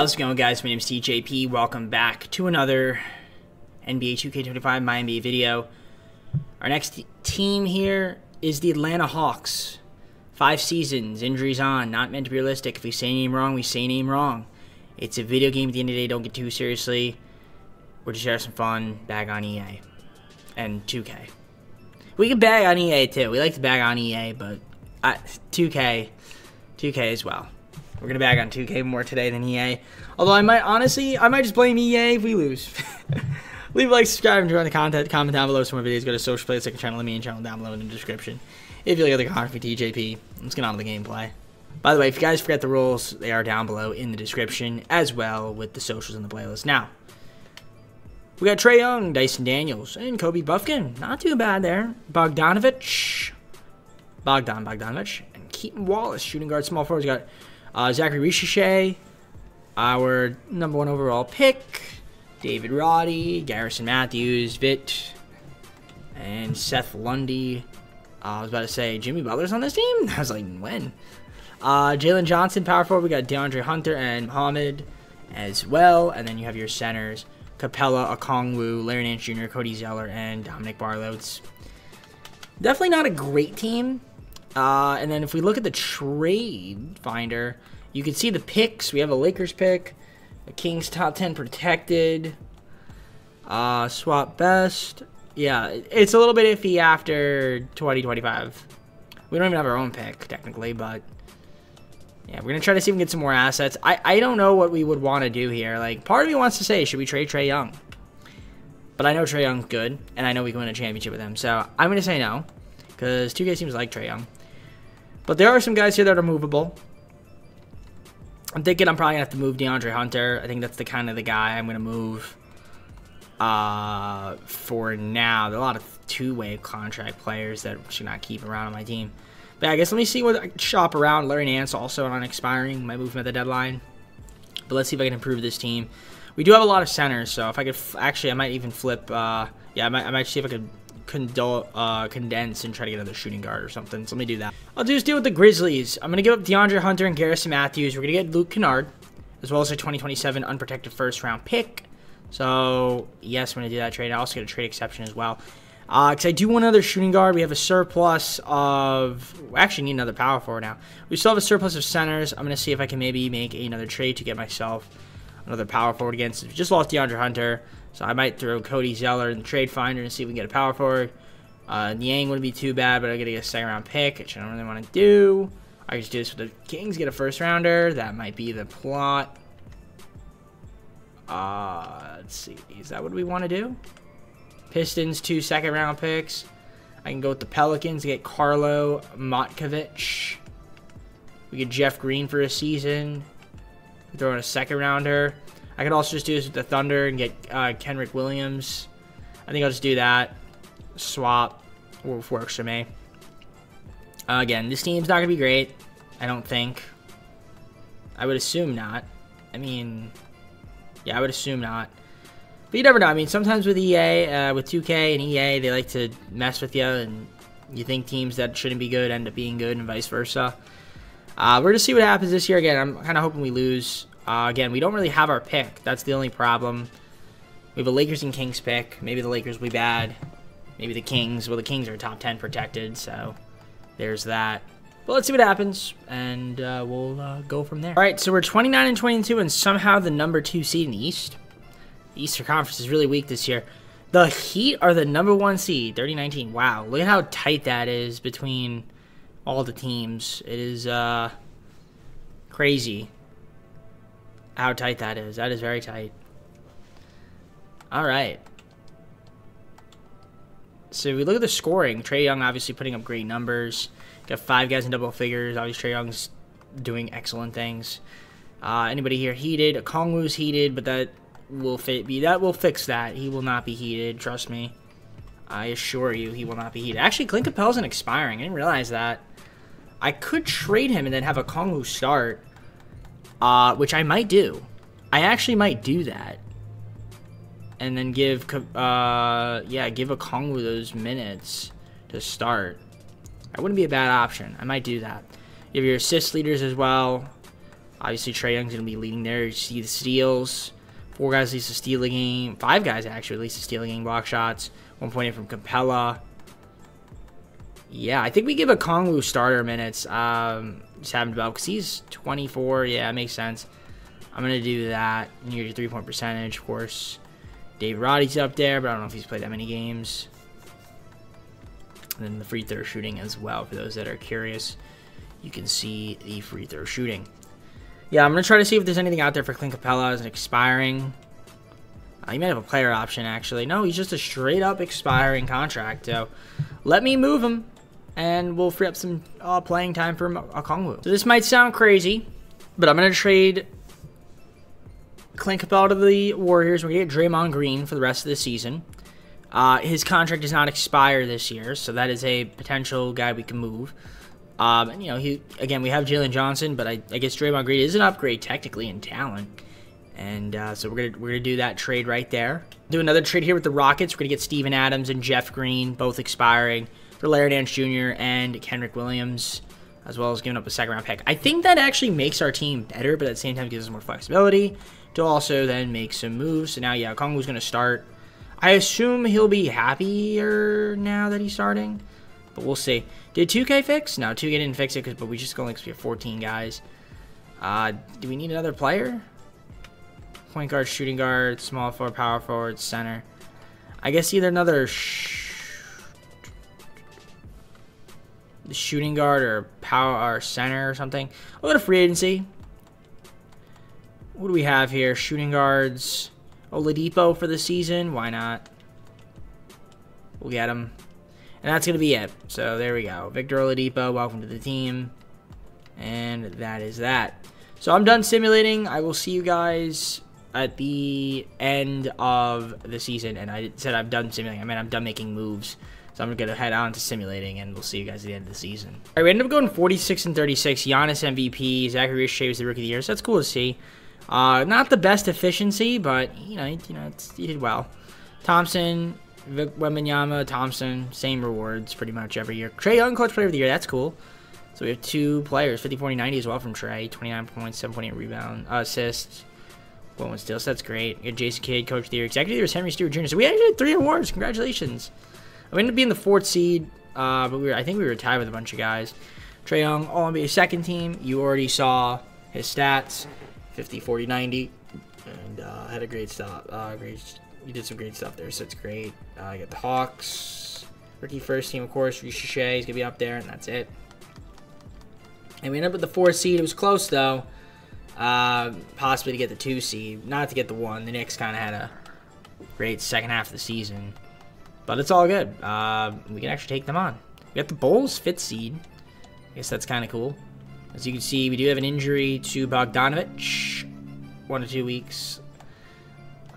How's it going, guys? My name is TJP. Welcome back to another NBA 2K25 MyNBA video. Our next team here is the Atlanta Hawks. 5 seasons, injuries on, not meant to be realistic. If we say name wrong, we say name wrong. It's a video game at the end of the day. Don't get too seriously. We're just having some fun. Bag on EA and 2K. We can bag on EA too. We like to bag on EA, but 2K as well. We're going to bag on 2K more today than EA. Although I might just blame EA if we lose. Leave a like, subscribe, and join the content. Comment down below some more videos. Go to social play, second channel, the main channel down below in the description. If you like other content for TJP, let's get on to the gameplay. By the way, if you guys forget the rules, they are down below in the description, as well with the socials in the playlist. Now, we got Trae Young, Dyson Daniels, and Kobe Buffkin. Not too bad there. Bogdanovich, and Keaton Wallace, shooting guard, small forwards. We got Zachary Richichet, our #1 overall pick, David Roddy, Garrison Matthews, Vit, and Seth Lundy. I was about to say Jimmy Butler's on this team. I was like, when? Jalen Johnson, power forward. We got DeAndre Hunter and Muhammad as well. And then you have your centers, Capella, Okongwu, Larry Nance Jr., Cody Zeller, and Dominic Barlow. It's definitely not a great team. And then if we look at the trade finder, you can see the picks. We have a Lakers pick, a Kings top 10 protected, swap best. Yeah, it's a little bit iffy after 2025. We don't even have our own pick, technically, but yeah, we're going to try to see if we can get some more assets. I don't know what we would want to do here. Like, part of me wants to say, should we trade Trae Young? But I know Trae Young's good, and I know we can win a championship with him. So I'm going to say no, because 2K seems like Trae Young. But there are some guys here that are movable. I'm thinking I'm probably going to have to move DeAndre Hunter. I think that's the kind of the guy I'm going to move for now. There are a lot of two-way contract players that should not keep around on my team. But yeah, I guess let me see what I can shop around. Larry Nance also on expiring. Might move him at the deadline. But let's see if I can improve this team. We do have a lot of centers, so if I could... Actually, I might even flip... yeah, I might see if I could condense and try to get another shooting guard or something. So let me do that. I'll just deal with the Grizzlies. I'm going to give up DeAndre Hunter and Garrison Matthews. We're going to get Luke Kennard, as well as a 2027 unprotected first-round pick. So, yes, I'm going to do that trade. I also get a trade exception as well. Because I do want another shooting guard. We have a surplus of... We actually need another power forward now. We still have a surplus of centers. I'm going to see if I can maybe make another trade to get myself another power forward again. So we just lost DeAndre Hunter. So I might throw Cody Zeller in the trade finder and see if we can get a power forward. Niang wouldn't be too bad, but I'm going to get a second-round pick, which I don't really want to do. I can just do this with the Kings, get a first-rounder. That might be the plot. Let's see. Is that what we want to do? Pistons, 2 second-round picks. I can go with the Pelicans to get Carlo Matkovic. We get Jeff Green for a season. Throw in a second-rounder. I could also just do this with the Thunder and get Kenrick Williams. I think I'll just do that. Swap. Works for me. Again, this team's not going to be great. I don't think. I would assume not. I mean, yeah, I would assume not. But you never know. I mean, sometimes with EA, with 2K and EA, they like to mess with you. And you think teams that shouldn't be good end up being good and vice versa. We're going to see what happens this year. Again, I'm kind of hoping we lose. Again, we don't really have our pick. That's the only problem. We have a Lakers and Kings pick. Maybe the Lakers will be bad. Maybe the Kings. Well, the Kings are top 10 protected, so there's that. But let's see what happens, and we'll go from there. All right, so we're 29-22, and somehow the #2 seed in the East. The Eastern Conference is really weak this year. The Heat are the #1 seed, 30-19. Wow, look at how tight that is between all the teams. It is crazy how tight that is. That is very tight. All right. So if we look at the scoring, Trae Young obviously putting up great numbers. Got 5 guys in double figures. Obviously, Trae Young's doing excellent things. Anybody here heated? Okongwu's heated, but that will fix that. He will not be heated. Trust me. I assure you, he will not be heated. Actually, Clint Capela's an expiring. I didn't realize that. I could trade him and then have Okongwu start. Which I might do. I actually might do that. And then give Okongwu those minutes to start. That wouldn't be a bad option. I might do that. You have your assist leaders as well. Obviously, Trae Young's going to be leading there. You see the steals. 4 guys at least to steal a game. 5 guys, actually, at least to steal a game. Block shots. 1.8 from Capella. Yeah, I think we give a Kongwu starter minutes. Just have him develop because he's 24. Yeah, it makes sense. I'm going to do that. Near your 3-point percentage, of course. Dave Roddy's up there, but I don't know if he's played that many games. And then the free throw shooting as well. For those that are curious, you can see the free throw shooting. Yeah, I'm going to try to see if there's anything out there for Clint Capella as an expiring. He might have a player option, actually. No, he's just a straight-up expiring contract. So let me move him, and we'll free up some playing time for Okongwu. So this might sound crazy, but I'm going to trade Clint Capella to the Warriors. We're going to get Draymond Green for the rest of the season. His contract does not expire this year, so that is a potential guy we can move. And, you know, we have Jalen Johnson, but I guess Draymond Green is an upgrade technically in talent. And so we're gonna do that trade right there. Do another trade here with the Rockets. We're gonna get Steven Adams and Jeff Green, both expiring, for Larry Nance Jr. and Kenrick Williams, as well as giving up a 2nd-round pick. I think that actually makes our team better, but at the same time gives us more flexibility to also then make some moves. So now, yeah, Kongwu's gonna start. I assume he'll be happier now that he's starting, but we'll see. Did 2K fix? No, 2K didn't fix it, but we just only have 14 guys. Do we need another player? Point guard, shooting guard, small forward, power forward, center. I guess either another shooting guard or power or center or something. We'll go to free agency. What do we have here? Shooting guards. Oladipo for the season. Why not? We'll get him. And that's going to be it. So there we go. Victor Oladipo, welcome to the team. And that is that. So I'm done simulating. I will see you guys at the end of the season. And I said I'm done simulating. I mean, I'm done making moves. So I'm going to head on to simulating, and we'll see you guys at the end of the season. All right, we ended up going 46 and 36. Giannis MVP. Zachary Ricochet was the Rookie of the Year, so that's cool to see. Not the best efficiency, but, you did well. Thompson, Wembanyama, Thompson, same rewards pretty much every year. Trae Young, Coach Player of the Year, that's cool. So we have 2 players, 50, 40, 90 as well from Trae. 29 points, 7.8 rebound, assists, 1 steal, so that's great. We got Jason Kidd, Coach of the Year. Executive of the Year is Henry Stewart Jr. So we actually had 3 awards. Congratulations. We ended up being the 4th seed, but I think we were tied with a bunch of guys. Trae Young, All-NBA 2nd team. You already saw his stats, 50, 40, 90, and had a great stop. You did some great stuff there, so it's great. I got the Hawks, Rookie 1st team, of course. Ricochet is going to be up there, and that's it. And we ended up with the 4th seed. It was close, though. Possibly to get the 2 seed, not to get the 1. The Knicks kind of had a great second half of the season. But it's all good. We can actually take them on. We got the Bulls 5th seed. I guess that's kind of cool. As you can see, we do have an injury to Bogdanovich. 1 to 2 weeks.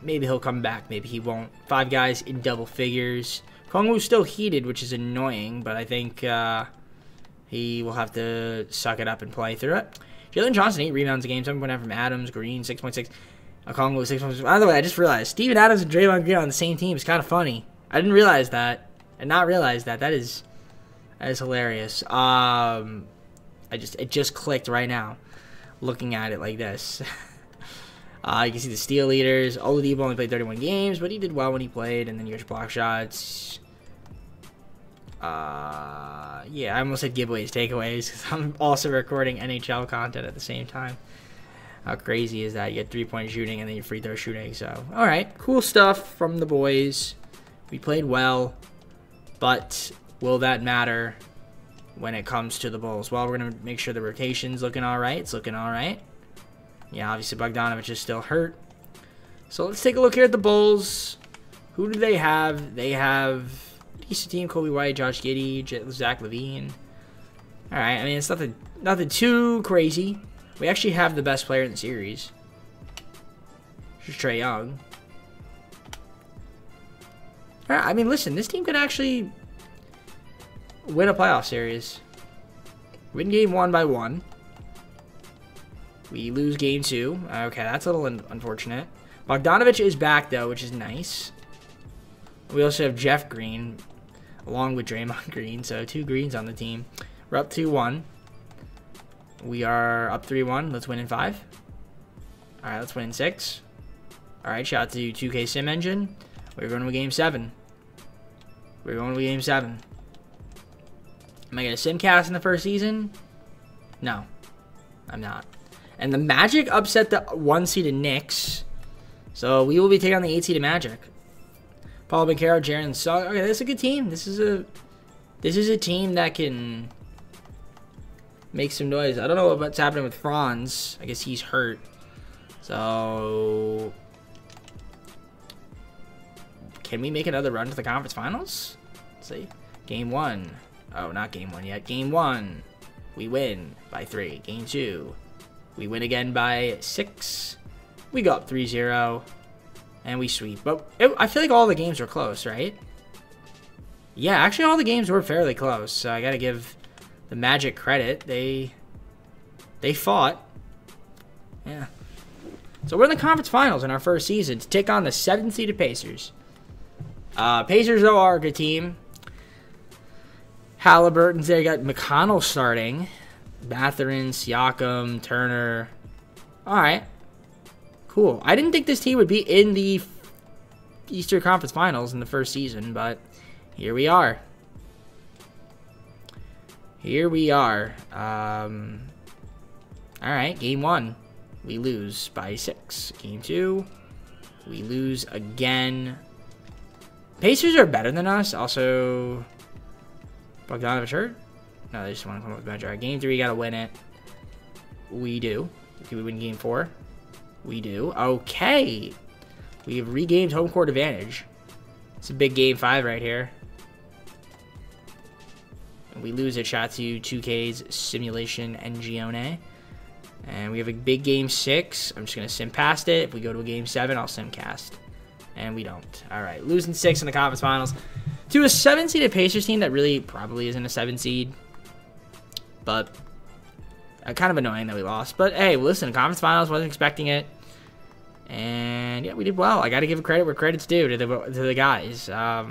Maybe he'll come back. Maybe he won't. 5 guys in double figures. Kongwu's still heated, which is annoying. But I think he will have to suck it up and play through it. Jalen Johnson, 8 rebounds a game. 7.9 from Adams. Green, 6.6. Okongwu, 6.6. By the way, I just realized Steven Adams and Draymond Green on the same team is kind of funny. I didn't realize that. And not realize that. That is hilarious. It just clicked right now, looking at it like this. You can see the steal leaders. Oladipo only played 31 games, but he did well when he played. And then you got your block shots. Yeah, I almost said giveaways, takeaways, because I'm also recording NHL content at the same time. How crazy is that? You get 3-point shooting and then your free throw shooting. So, all right, cool stuff from the boys. We played well, but will that matter when it comes to the Bulls? Well, we're going to make sure the rotation's looking all right. It's looking all right. Yeah, obviously Bogdanovich is still hurt. So let's take a look here at the Bulls. Who do they have? They have a decent team. Kobe White, Josh Giddey, Zach LaVine. All right, I mean, it's nothing too crazy. We actually have the best player in the series. Which is Trae Young. All right, I mean, listen, this team could actually win a playoff series. Win game 1 by 1. We lose game 2. Okay, that's a little unfortunate. Bogdanovich is back, though, which is nice. We also have Jeff Green, along with Draymond Green, so 2 Greens on the team. We're up 2-1. We are up 3-1. Let's win in 5. All right, let's win in 6. All right, shout out to 2K Sim Engine. We're going to game 7. We're going to game 7. Am I going to sim cast in the first season? No, I'm not. And the Magic upset the 1-seeded Knicks. So we will be taking on the 8-seeded Magic. Paul Bencaro, Jaren Sugg. Okay, this is a good team. This is a team that can make some noise. I don't know what's happening with Franz. I guess he's hurt. So can we make another run to the conference finals? Let's see. Game 1. Oh, not game 1 yet. Game 1. We win by 3. Game 2. We win again by 6. We go up 3-0. And we sweep. But I feel like all the games were close, right? Yeah, actually all the games were fairly close. So I got to give the Magic credit. They fought. Yeah. So we're in the conference finals in our first season to take on the 7th-seeded Pacers. Pacers, though, are a good team. Halliburton's there. You got McConnell starting. Mathurin, Siakam, Turner. All right. Cool. I didn't think this team would be in the Eastern Conference Finals in the first season, but here we are. Here we are. All right, game 1. We lose by 6. Game 2. We lose again. Pacers are better than us. Also, Bogdanovich hurt? No, they just want to come up with the bench. All right, game 3, got to win it. We do. Can we win game 4? We do. Okay. We have regained home court advantage. It's a big game 5 right here. And we lose a shot to 2K's Simulation Ngione. And we have a big game 6. I'm just going to sim past it. If we go to a game 7, I'll sim cast. And we don't. All right. Losing 6 in the conference finals to a 7-seeded Pacers team that really probably isn't a 7 seed. But kind of annoying that we lost. But hey, listen, conference finals, wasn't expecting it. And yeah, we did well. I got to give credit where credit's due to the guys. Yeah,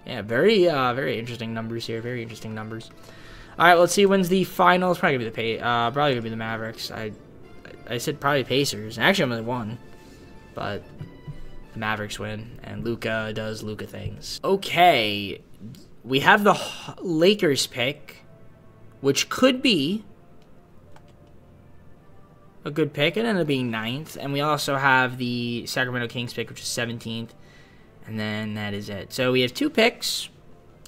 very interesting numbers here. Very interesting numbers. All right, let's see who wins the finals. Probably gonna be the Mavericks. I said probably Pacers. Actually, I'm only one, but the Mavericks win, and Luka does Luka things. Okay, we have the Lakers pick, which could be a good pick. It ended up being 9th. And we also have the Sacramento Kings pick, which is 17th. And then that is it. So we have 2 picks.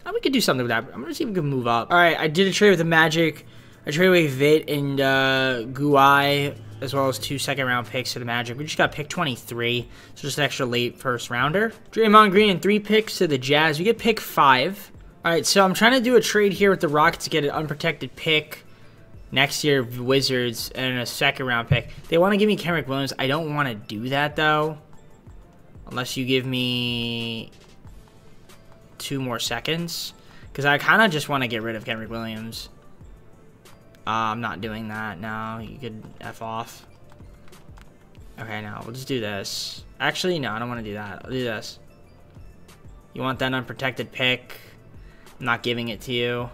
Oh, we could do something with that. I'm going to see if we can move up. All right, I did a trade with the Magic. I traded away Vit and Guai, as well as 2 second-round picks to the Magic. We just got pick 23, so just an extra late first-rounder. Draymond Green and 3 picks to the Jazz. We get pick 5. All right, so I'm trying to do a trade here with the Rockets to get an unprotected pick next year, Wizards, and a second-round pick. They want to give me Kenrick Williams. I don't want to do that, though, unless you give me 2 more seconds, because I kind of just want to get rid of Kenrick Williams. I'm not doing that. No, you could F off. Okay, no, we'll just do this. Actually, no, I don't want to do that. I'll do this. You want that unprotected pick? I'm not giving it to you.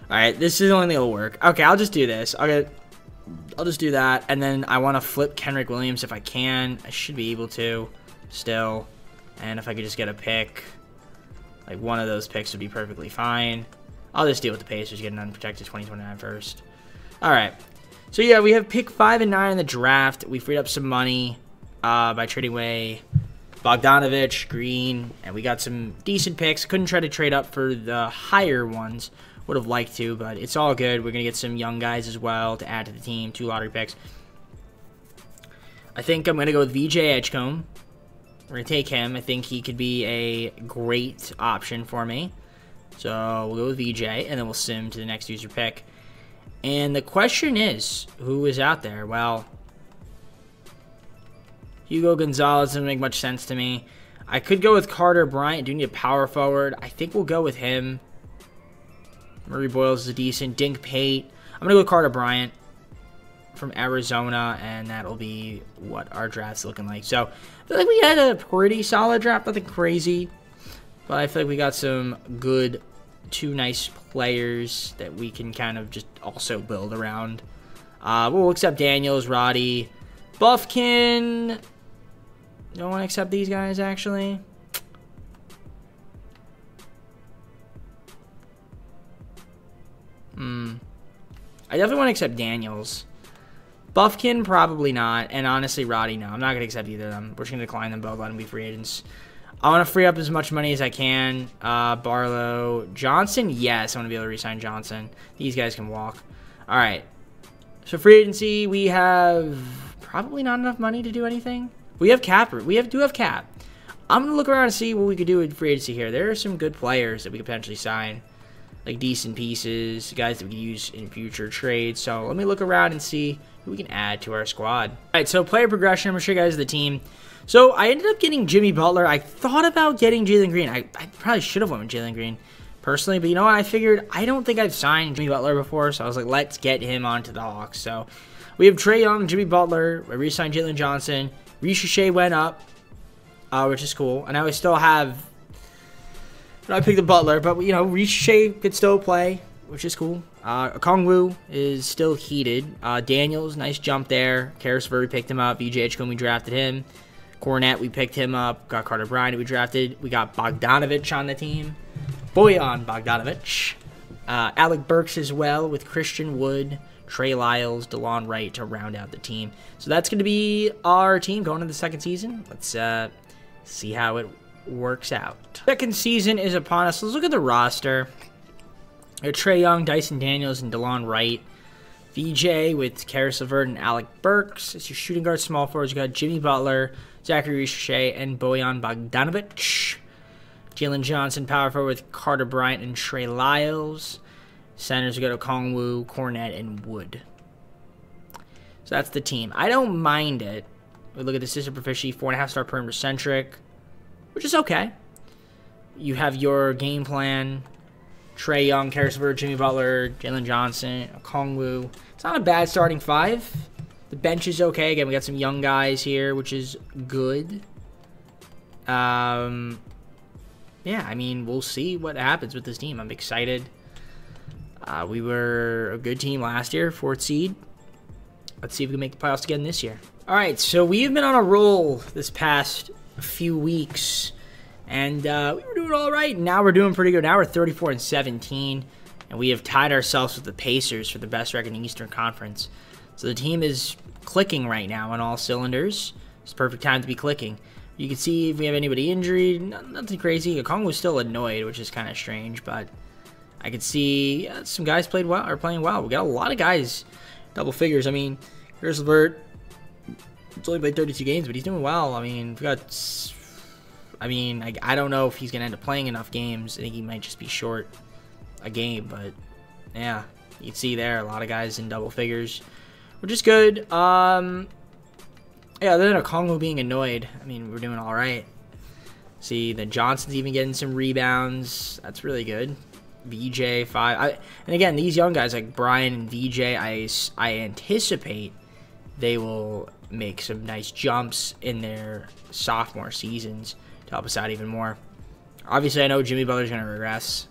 Alright, this is the only thing that'll work. Okay, I'll just do this. I'll just do that, and then I want to flip Kenrick Williams if I can. I should be able to still. And if I could just get a pick, like one of those picks would be perfectly fine. I'll just deal with the Pacers, get an unprotected 2029 first. Alright, so yeah, we have pick 5 and 9 in the draft. We freed up some money by trading away Bogdanovich, Green, and we got some decent picks. Couldn't try to trade up for the higher ones. Would have liked to, but it's all good. We're going to get some young guys as well to add to the team. 2 lottery picks. I think I'm going to go with VJ Edgecombe. We're going to take him. I think he could be a great option for me. So we'll go with VJ, and then we'll sim to the next user pick. And the question is, who is out there? Well, Hugo Gonzalez doesn't make much sense to me. I could go with Carter Bryant. Do need a power forward. I think we'll go with him. Murray Boyles is a decent. Dink Pate. I'm going to go with Carter Bryant from Arizona, and that'll be what our draft's looking like. So, I feel like we had a pretty solid draft. Nothing crazy, but I feel like we got some good two nice players that we can kind of just also build around. We'll accept Daniels, Roddy, Buffkin. Don't want to accept these guys, actually. I definitely want to accept Daniels. Buffkin, probably not. And honestly, Roddy, no. I'm not going to accept either of them. We're just going to decline them both, let them be free agents. I want to free up as much money as I can. Barlow. Johnson, yes. I want to be able to re-sign Johnson. These guys can walk. All right. So free agency, we have probably not enough money to do anything. We have cap. We do have cap. I'm going to look around and see what we could do with free agency here. There are some good players that we could potentially sign. Like decent pieces, guys that we can use in future trades. So let me look around and see who we can add to our squad. All right, so player progression. I'm going to show you guys the team. So I ended up getting Jimmy Butler. I thought about getting Jalen Green. I probably should have went with Jalen Green personally. But you know what? I figured I don't think I've signed Jimmy Butler before. So I was like, let's get him onto the Hawks. So we have Trae Young, Jimmy Butler. I re-signed Jalen Johnson. Ricochet went up, which is cool. And I would still have... I picked the Butler, but, you know, Ricochet could still play, which is cool. Okongwu is still heated. Daniels, nice jump there. Karis LeVert, we picked him up. VJ Edgecombe, we drafted him. Cornette, we picked him up. Got Carter Bryant, we drafted. We got Bogdanovich on the team. Bojan Bogdanovich. Alec Burks as well with Christian Wood, Trey Lyles, DeLon Wright to round out the team. So that's going to be our team going into the second season. Let's see how it works out. Second season is upon us. Let's look at the roster. Trae Young, Dyson Daniels, and DeLon Wright. VJ with Karis LeVert and Alec Burks. It's your shooting guard, small forwards. You got Jimmy Butler, Zachary Ricochet, and Bojan Bogdanovich. Jalen Johnson, power forward with Carter Bryant and Trey Lyles. Centers, we got Okongwu, Cornette, and Wood. So that's the team. I don't mind it. We look at the system proficiency, 4.5-star perimeter centric, which is okay. You have your game plan. Trae Young, Karis LeVert, Jimmy Butler, Jalen Johnson, Okongwu. It's not a bad starting five. The bench is okay. Again, we got some young guys here, which is good. Yeah, I mean, we'll see what happens with this team. I'm excited. We were a good team last year, 4th seed. Let's see if we can make the playoffs again this year. All right, so we've been on a roll this past few weeks, and we were doing all right. Now we're doing pretty good. Now we're 34-17, and we have tied ourselves with the Pacers for the best record in the Eastern Conference. So the team is clicking right now on all cylinders. It's the perfect time to be clicking. You can see if we have anybody injured, nothing crazy. Okong was still annoyed, which is kind of strange, but I could see some guys playing well. We got a lot of guys double figures. I mean, Karis LeVert, it's only played 32 games, but he's doing well. I mean, I don't know if he's going to end up playing enough games. I think he might just be short a game, but yeah, you can see there a lot of guys in double figures, which is good. Yeah, other than Okongwu being annoyed, I mean, we're doing all right. See, the Johnson's even getting some rebounds. That's really good. VJ, 5. And again, these young guys like Brian and VJ, I anticipate they will make some nice jumps in their sophomore seasons to help us out even more. Obviously, I know Jimmy Butler's going to regress,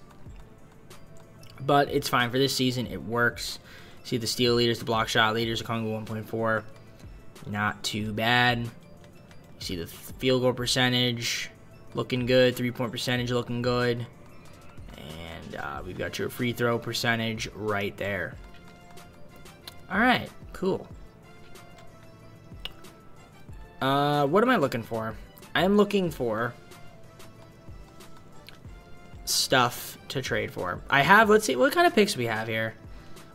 but it's fine for this season. It works. See the steal leaders, the block shot leaders, Okongwu 1.4. Not too bad. You see the field goal percentage looking good, 3-point percentage looking good, and we've got your free throw percentage right there. All right, cool. What am I looking for? I'm looking for stuff to trade for. I have, let's see, what kind of picks we have here?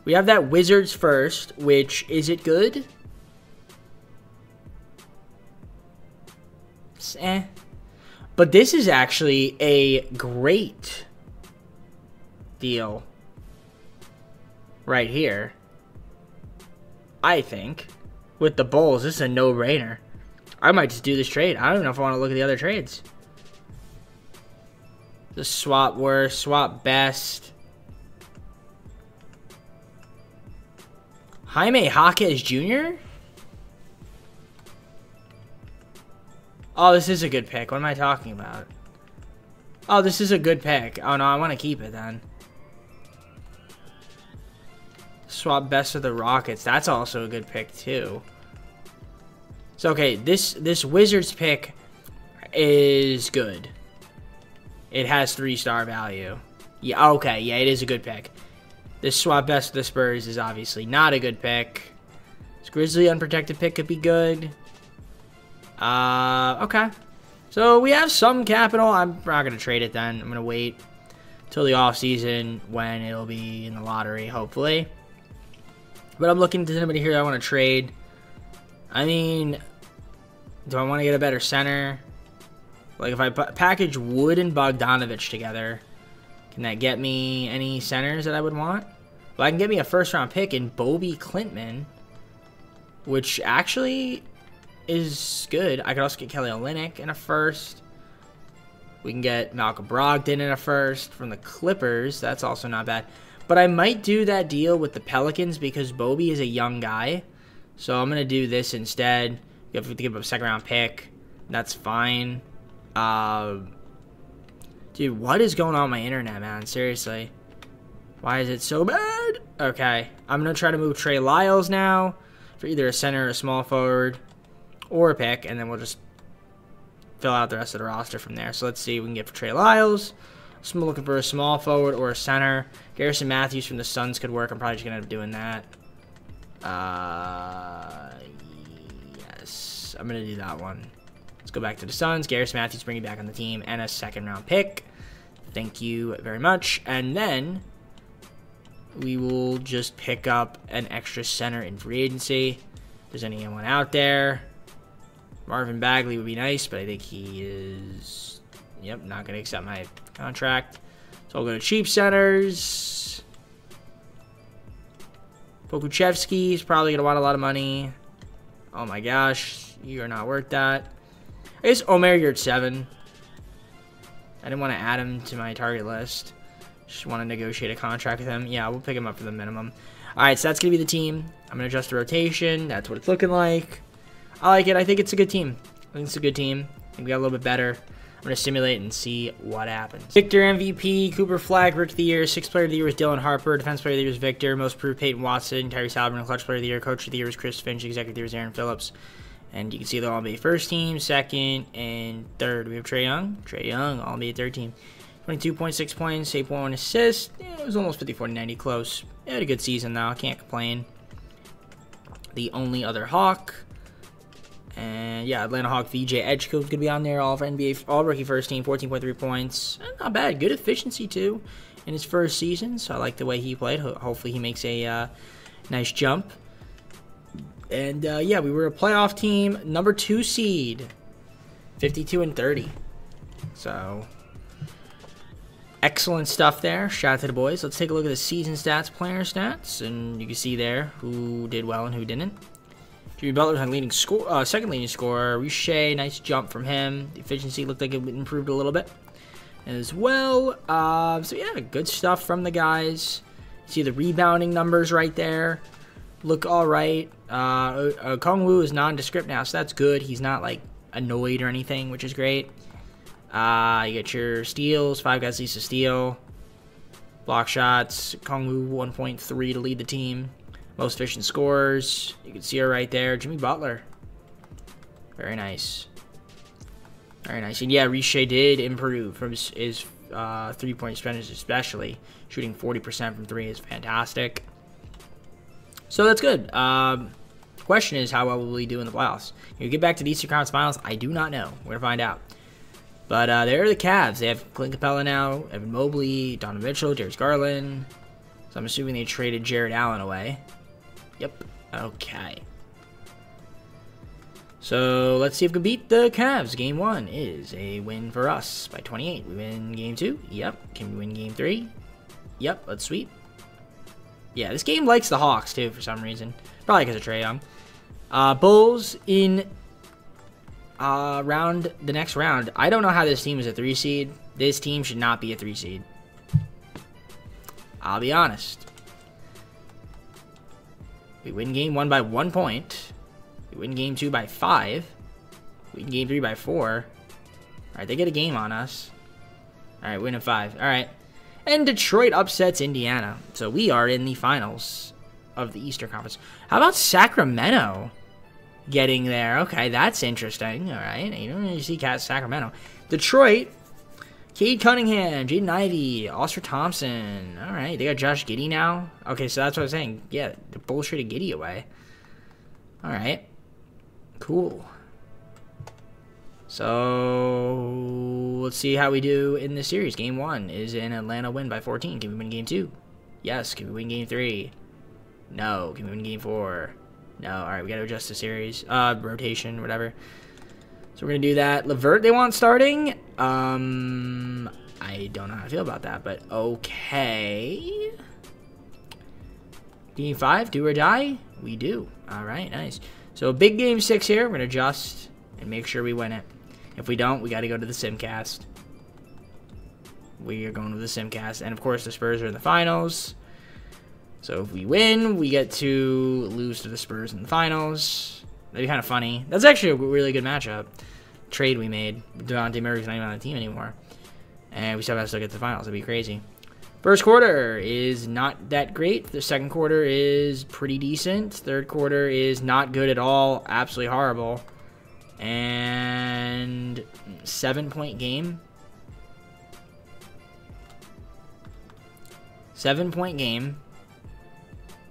We have that Wizards first, which, is it good? But this is actually a great deal right here, I think. With the Bulls, this is a no-brainer. I might just do this trade. I don't even know if I want to look at the other trades. The swap worst, swap best. Jaime Jaquez Jr.? Oh, this is a good pick. What am I talking about? Oh, this is a good pick. Oh, no, I want to keep it then. swap best of the Rockets. That's also a good pick too. So okay, this Wizards pick is good. It has 3-star value. Yeah, okay, yeah, it is a good pick. This swap best of the Spurs is obviously not a good pick. This Grizzly unprotected pick could be good. Okay. So we have some capital. I'm not going to trade it then. I'm going to wait till the offseason when it'll be in the lottery, hopefully. But I'm looking to anybody here that I want to trade. I mean, do I want to get a better center? Like, if I package Wood and Bogdanovich together, can that get me any centers that I would want? Well, I can get me a first-round pick in Bobby Klintman, which actually is good. I could also get Kelly Olynyk in a first. We can get Malcolm Brogdon in a first from the Clippers. That's also not bad. But I might do that deal with the Pelicans because Bobby is a young guy. So I'm going to do this instead. You have to give up a second-round pick. That's fine. Dude, what is going on with my internet, man? Seriously. Why is it so bad? Okay. I'm going to try to move Trey Lyles now for either a center or a small forward or a pick, and then we'll just fill out the rest of the roster from there. So let's see what we can get for Trey Lyles. So I'm looking for a small forward or a center. Garrison Matthews from the Suns could work. I'm probably just going to end up doing that. Yes. I'm going to do that one. Let's go back to the Suns. Garrison Matthews bringing back on the team and a second-round pick. Thank you very much. And then we will just pick up an extra center in free agency. If there's anyone out there. Marvin Bagley would be nice, but I think he is, yep, not going to accept my contract. So I'll go to cheap centers. Pokuchevsky is probably going to want a lot of money. Oh my gosh, you are not worth that. I guess Omer, you're at 7. I didn't want to add him to my target list. Just want to negotiate a contract with him. Yeah, we'll pick him up for the minimum. All right, so that's going to be the team. I'm going to adjust the rotation. That's what it's looking like. I like it. I think it's a good team. I think it's a good team. I think we got a little bit better. I'm going to simulate and see what happens. Victor MVP, Cooper Flagg, Rookie of the Year, 6th Player of the Year was Dylan Harper, Defense Player of the Year was Victor, Most Improved Peyton Watson, Tyrese Halliburton, Clutch Player of the Year, Coach of the Year was Chris Finch, Executive of the Year was Aaron Phillips. And you can see they'll all be first team, second, and third. We have Trae Young. Trae Young, all be a third team. 22.6 points, 8.1 assists. Yeah, it was almost 54-90, close. He had a good season, though. Can't complain. The only other Hawk. And, yeah, Atlanta Hawk VJ Edgecoat is going to be on there. All for NBA, all rookie first team, 14.3 points. Not bad. Good efficiency, too, in his first season. So I like the way he played. Hopefully he makes a nice jump. And, yeah, we were a playoff team, number 2 seed, 52-30. So, excellent stuff there. Shout out to the boys. Let's take a look at the season stats, player stats, and you can see there who did well and who didn't. Jimmy Butler was on leading score, second leading scorer. Riche, nice jump from him. The efficiency looked like it improved a little bit as well. So, yeah, good stuff from the guys. See the rebounding numbers right there. Look all right. Kong Wu is nondescript now, so that's good. He's not, like, annoyed or anything, which is great. You get your steals. 5 guys leads to steal. Block shots. Kong Wu 1.3 to lead the team. Most efficient scorers. You can see her right there. Jimmy Butler. Very nice. Very nice. And, yeah, Riche did improve from his 3-point percentage especially. Shooting 40% from 3 is fantastic. So that's good. Question is, how well will we do in the playoffs? You get back to the Eastern Conference Finals? I do not know. We're going to find out. But there are the Cavs. They have Clint Capella now, Evan Mobley, Donovan Mitchell, Darius Garland. So I'm assuming they traded Jared Allen away. Yep. Okay. So let's see if we can beat the Cavs. Game 1 is a win for us by 28. We win Game 2? Yep. Can we win Game 3? Yep. Let's sweep. Yeah, this game likes the Hawks, too, for some reason. Probably because of Trae Young. Bulls in the next round. I don't know how this team is a 3 seed. This team should not be a 3 seed. I'll be honest. We win Game 1 by 1 point. We win Game 2 by 5. We win Game 3 by 4. Alright, they get a game on us. Alright, win in 5. Alright. And Detroit upsets Indiana. So we are in the finals of the Eastern Conference. How about Sacramento getting there? Okay, that's interesting. All right, you don't really see Sacramento. Detroit, Cade Cunningham, Jaden Ivey, Oscar Thompson. All right, they got Josh Giddey now. Okay, so that's what I was saying. Yeah, the bullshitted Giddey away. All right, cool. So let's see how we do in this series. Game 1 is an Atlanta win by 14. Can we win Game 2? Yes. Can we win Game 3? No. Can we win Game 4? No. All right, we got to adjust the series. Rotation, whatever. So we're going to do that. LeVert they want starting. I don't know how I feel about that, but okay. Game 5, do or die? We do. All right, nice. So big Game 6 here. We're going to adjust and make sure we win it. If we don't, we got to go to the Simcast. We are going to the Simcast. And, of course, the Spurs are in the finals. So if we win, we get to lose to the Spurs in the finals. That'd be kind of funny. That's actually a really good matchup. Trade we made. Dejounte Murray's not even on the team anymore. And we still have to get to the finals. That'd be crazy. First quarter is not that great. The second quarter is pretty decent. Third quarter is not good at all. Absolutely horrible. And 7-point game. 7-point game.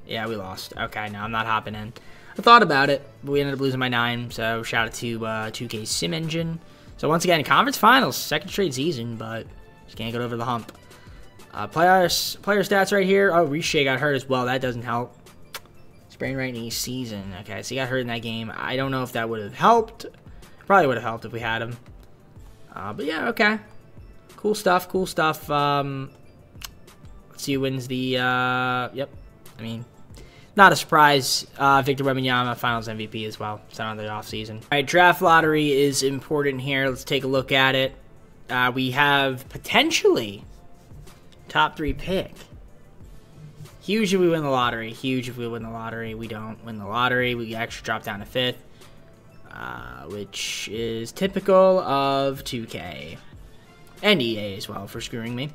Yeah, we lost. Okay, no, I'm not hopping in. I thought about it, but we ended up losing by 9. So shout out to 2K Sim Engine. So once again, conference finals, second straight season, but just can't get over the hump. Player stats right here. Oh, Riche got hurt as well. That doesn't help. Sprained right knee season. Okay, so he got hurt in that game. I don't know if that would have helped. Probably would have helped if we had him. But yeah, okay. Cool stuff, cool stuff. Let's see who wins the, yep. I mean, not a surprise. Victor Wembanyama, Finals MVP as well. It's not on the offseason. All right, draft lottery is important here. Let's take a look at it. We have potentially top 3 pick. Huge if we win the lottery. Huge if we win the lottery. We don't win the lottery. We actually drop down to 5th. Which is typical of 2K. And EA as well for screwing me.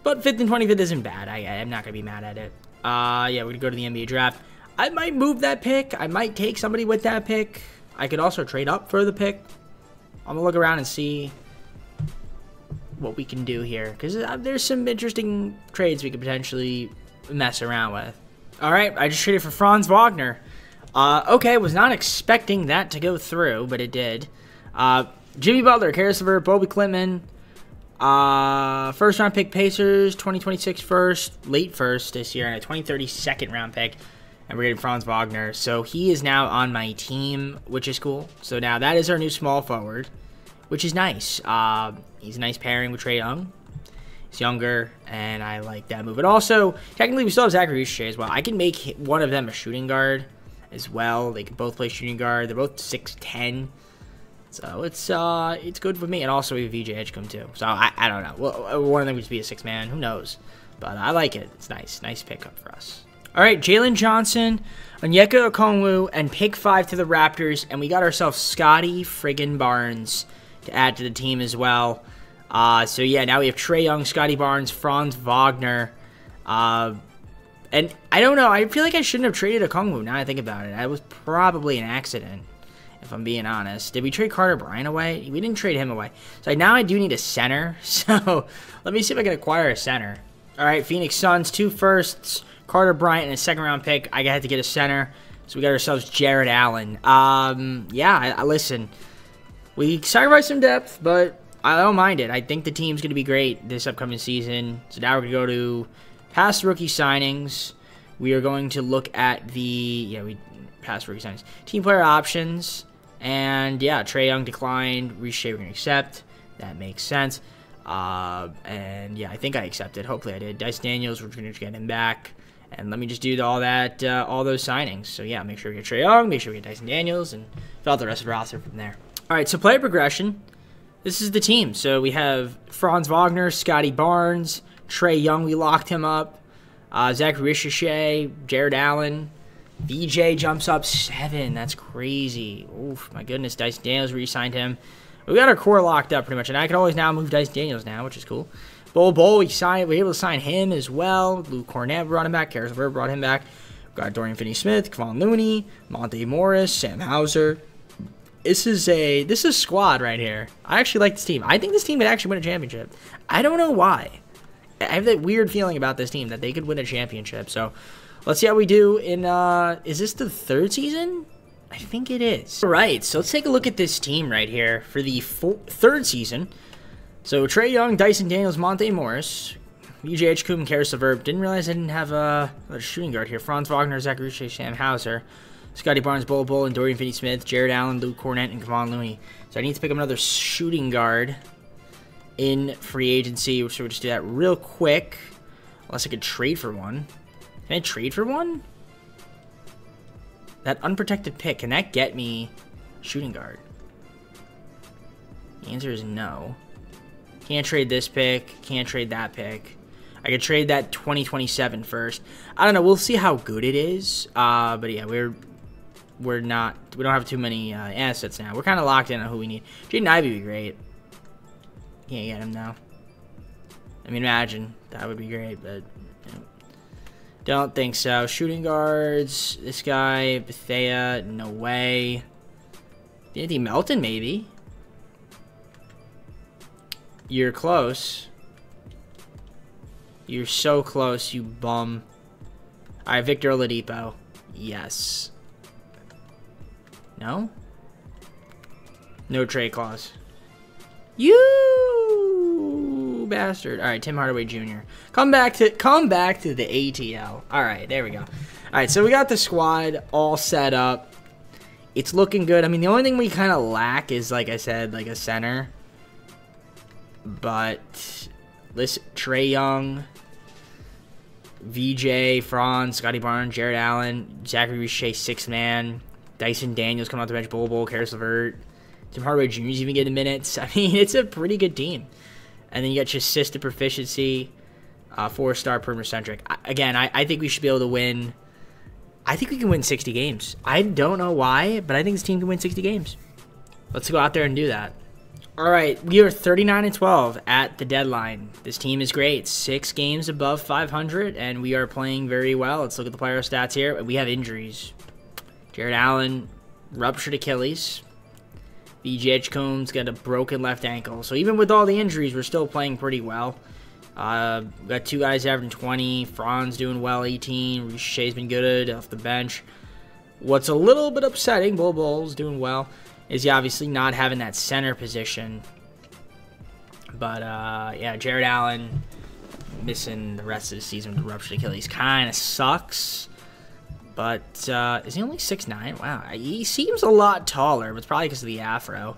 But 5th and 25th isn't bad. I'm not going to be mad at it. Yeah, we're going to go to the NBA draft. I might move that pick. I might take somebody with that pick. I could also trade up for the pick. I'm going to look around and see what we can do here. Because there's some interesting trades we could potentially mess around with. Alright, I just traded for Franz Wagner. Okay, was not expecting that to go through, but it did. Jimmy Butler, Karis LeVert, Bobby Klintman. First round pick Pacers, 2026 first, late first this year, and a 2030 second round pick. And we're getting Franz Wagner. So he is now on my team, which is cool. So now that is our new small forward, which is nice. He's a nice pairing with Trae Young. He's younger, and I like that move. But also, technically, we still have Zachary Riche as well. I can make one of them a shooting guard as well. They can both play shooting guard. They're both 6'10". So it's good for me. And also we have VJ Edgecombe too. So I don't know. Well, one of them would be a 6-man. Who knows? But I like it. It's nice. Nice pickup for us. All right, Jalen Johnson, Onyeka Okongwu, and pick 5 to the Raptors. And we got ourselves Scotty friggin' Barnes to add to the team as well. So yeah, now we have Trae Young, Scotty Barnes, Franz Wagner. And I don't know. I feel like I shouldn't have traded Okongwu now I think about it. That was probably an accident, if I'm being honest. Did we trade Carter Bryant away? We didn't trade him away. So now I do need a center. So let me see if I can acquire a center. All right, Phoenix Suns, 2 firsts, Carter Bryant, and a second-round pick. I had to get a center. So we got ourselves Jared Allen. Yeah, listen. We sacrificed some depth, but I don't mind it. I think the team's going to be great this upcoming season. So now we're going to go to past rookie signings. We are going to look at the, past rookie signings. Team player options. And yeah, Trae Young declined. Riche we're going to accept. That makes sense. And yeah, I think I accepted. Hopefully I did. Dice Daniels, we're going to get him back. And let me just do all that, all those signings. So yeah, make sure we get Trae Young, make sure we get Dyson Daniels, and fill out the rest of the roster from there. All right, so player progression. This is the team. So we have Franz Wagner, Scotty Barnes, Trae Young, we locked him up. Zachary Riche, Jared Allen. VJ jumps up 7. That's crazy. Oof, my goodness. Dyson Daniels re-signed him. We got our core locked up pretty much, and I can always now move Dyson Daniels now, which is cool. Bol, we were able to sign him as well. Lou Cornett brought him back. Karis LeVert brought him back. Got Dorian Finney-Smith, Kevon Looney, Monte Morris, Sam Hauser. This is squad right here. I actually like this team. I think this team could actually win a championship. I don't know why. I have that weird feeling about this team that they could win a championship. So let's see how we do in, is this the 3rd season? I think it is. All right, so let's take a look at this team right here for the 3rd season. So Trae Young, Dyson Daniels, Monte Morris, VJ Kuhn, Karis LeVert. Didn't realize I didn't have a shooting guard here. Franz Wagner, Zach Ruche, Sam Hauser, Scotty Barnes, Bol Bol, and Dorian Finney-Smith, Jared Allen, Luke Cornett, and Kevon Looney. So I need to pick up another shooting guard in free agency, so we'll just do that real quick. Unless I could trade for one. Can I trade for one? That unprotected pick, can that get me shooting guard? The answer is no. Can't trade this pick. Can't trade that pick. I could trade that 2027 first. I don't know. We'll see how good it is. But yeah, we don't have too many assets now. We're kind of locked in on who we need. Jaden Ivey would be great. Can't get him now. I mean, imagine. That would be great, but you know, don't think so. Shooting guards. This guy, Bethea, no way. Andy Melton, maybe. You're close. You're so close, you bum. Alright, Victor Oladipo. Yes. No? No trade clause. You bastard. Alright, Tim Hardaway Jr. Come back to the ATL. Alright, there we go. Alright, so we got the squad all set up. It's looking good. I mean, the only thing we kind of lack is, like I said, like a center. But listen, Trae Young, VJ, Franz, Scotty Barnes, Jared Allen, Zachary Richey, 6th man, Dyson Daniels coming off the bench, Bol Bol, Karis LeVert, Tim Hardaway Jr. is even getting minutes. I mean, it's a pretty good team. And then you got just assistant proficiency, 4-star perimeter centric. Again, I think we should be able to win. I think we can win 60 games. I don't know why, but I think this team can win 60 games. Let's go out there and do that. All right, we are 39-12 at the deadline. This team is great. 6 games above 500, and we are playing very well. Let's look at the player stats here. We have injuries. Jared Allen, ruptured Achilles. VJ Combs got a broken left ankle. So even with all the injuries, we're still playing pretty well. We got 2 guys averaging 20. Franz doing well, 18. Shay's been good off the bench. What's a little bit upsetting, Bol Bol's doing well, is he obviously not having that center position. But, yeah, Jared Allen missing the rest of the season with the ruptured Achilles kind of sucks. But, is he only 6'9"? Wow, he seems a lot taller, but it's probably because of the afro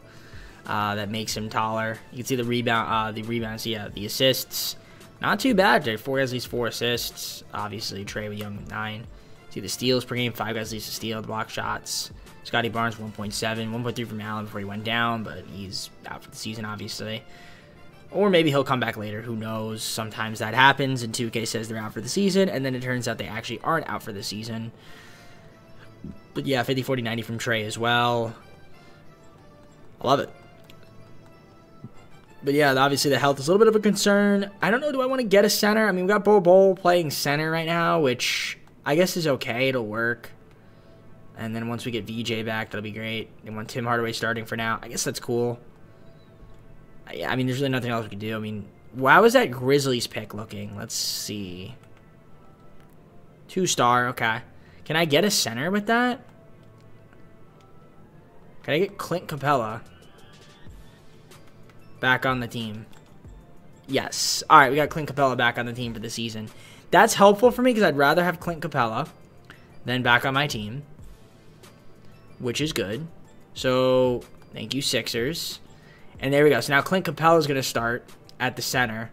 that makes him taller. You can see the rebounds, yeah, the assists. Not too bad, Jay. 4 guys leads 4 assists. Obviously, Trae with Young with 9. See the steals per game, 5 guys leads to steal, block shots. Scotty Barnes 1.7, 1.3 from Allen before he went down, but he's out for the season, obviously. Or maybe he'll come back later. Who knows? Sometimes that happens, and 2K says they're out for the season, and then it turns out they actually aren't out for the season. But yeah, 50, 40, 90 from Trae as well. I love it. But yeah, obviously the health is a little bit of a concern. I don't know, do I want to get a center? I mean, we got Bol Bol playing center right now, which I guess is okay. It'll work. And then once we get VJ back, that'll be great. And when Tim Hardaway starting for now, I guess that's cool. I mean, there's really nothing else we can do. I mean, how is that Grizzlies pick looking? Let's see. 2-star, okay. Can I get a center with that? Can I get Clint Capella back on the team? Yes. All right, we got Clint Capella back on the team for the season. That's helpful for me because I'd rather have Clint Capella than back on my team, which is good. So, thank you, Sixers. And there we go. So now Clint Capella is going to start at the center,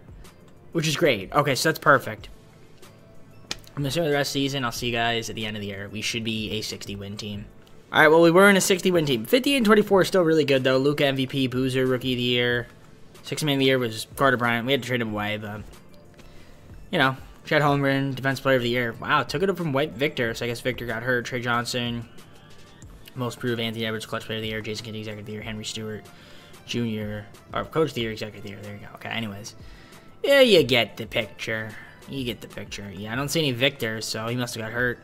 which is great. Okay, so that's perfect. I'm going to start the rest of the season. I'll see you guys at the end of the year. We should be a 60-win team. All right, well, we were in a 60-win team. 50-24 is still really good, though. Luka MVP, Boozer, Rookie of the Year. 6th man of the year was Carter Bryant. We had to trade him away, but, you know, Chet Holmgren, Defensive Player of the Year. Wow, took it up from White Victor, so I guess Victor got hurt. Trey Johnson, Most Improved, Anthony Edwards, Clutch Player of the Year. Jason Kidd, Executive of the Year. Henry Stewart Jr., or Coach of the Year, Executive of the Year. There you go. Okay, anyways. Yeah, you get the picture. You get the picture. Yeah, I don't see any Victors, so he must have got hurt.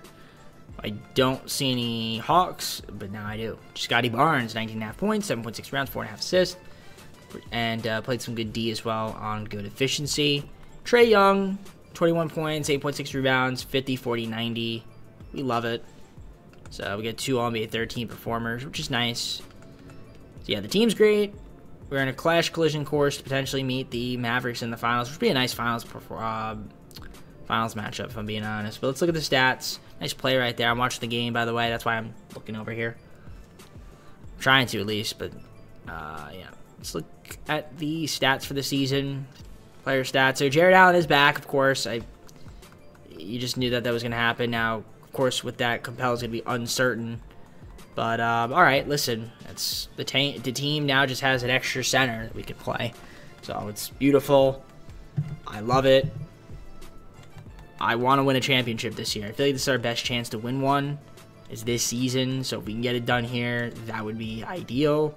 I don't see any Hawks, but now I do. Scotty Barnes, 19.5 points, 7.6 rounds, 4.5 assists, and played some good D as well on good efficiency. Trae Young, 21 points, 8.6 rebounds, 50, 40, 90. We love it. So we get 2 All-NBA third-team performers, which is nice. So yeah, the team's great. We're in a clash collision course to potentially meet the Mavericks in the finals, which would be a nice finals matchup, if I'm being honest. But let's look at the stats. Nice play right there. I'm watching the game, by the way. That's why I'm looking over here. I'm trying to, at least. But, yeah. Let's look at the stats for the season. Player stats. So, Jared Allen is back, of course. You just knew that was going to happen. Now, of course, with that, Capel's going to be uncertain. But, all right, listen. That's the team now just has an extra center that we can play. So, it's beautiful. I love it. I want to win a championship this year. I feel like this is our best chance to win one is this season. So if we can get it done here, that would be ideal.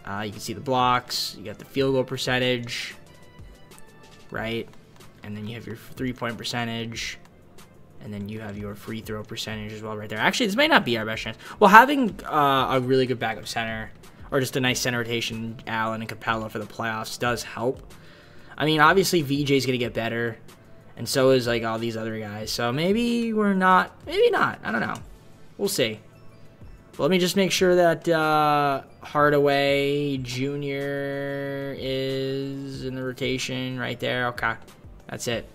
You can see the blocks. You got the field goal percentage, right? And then you have your three-point percentage. And then you have your free throw percentage as well right there. Actually, this may not be our best chance. Well, having a really good backup center or just a nice center rotation, Allen and Capella for the playoffs does help. I mean, obviously, VJ's going to get better. And so is, like, all these other guys. So maybe we're not. Maybe not. I don't know. We'll see. But let me just make sure that Hardaway Jr. is in the rotation right there. Okay. That's it.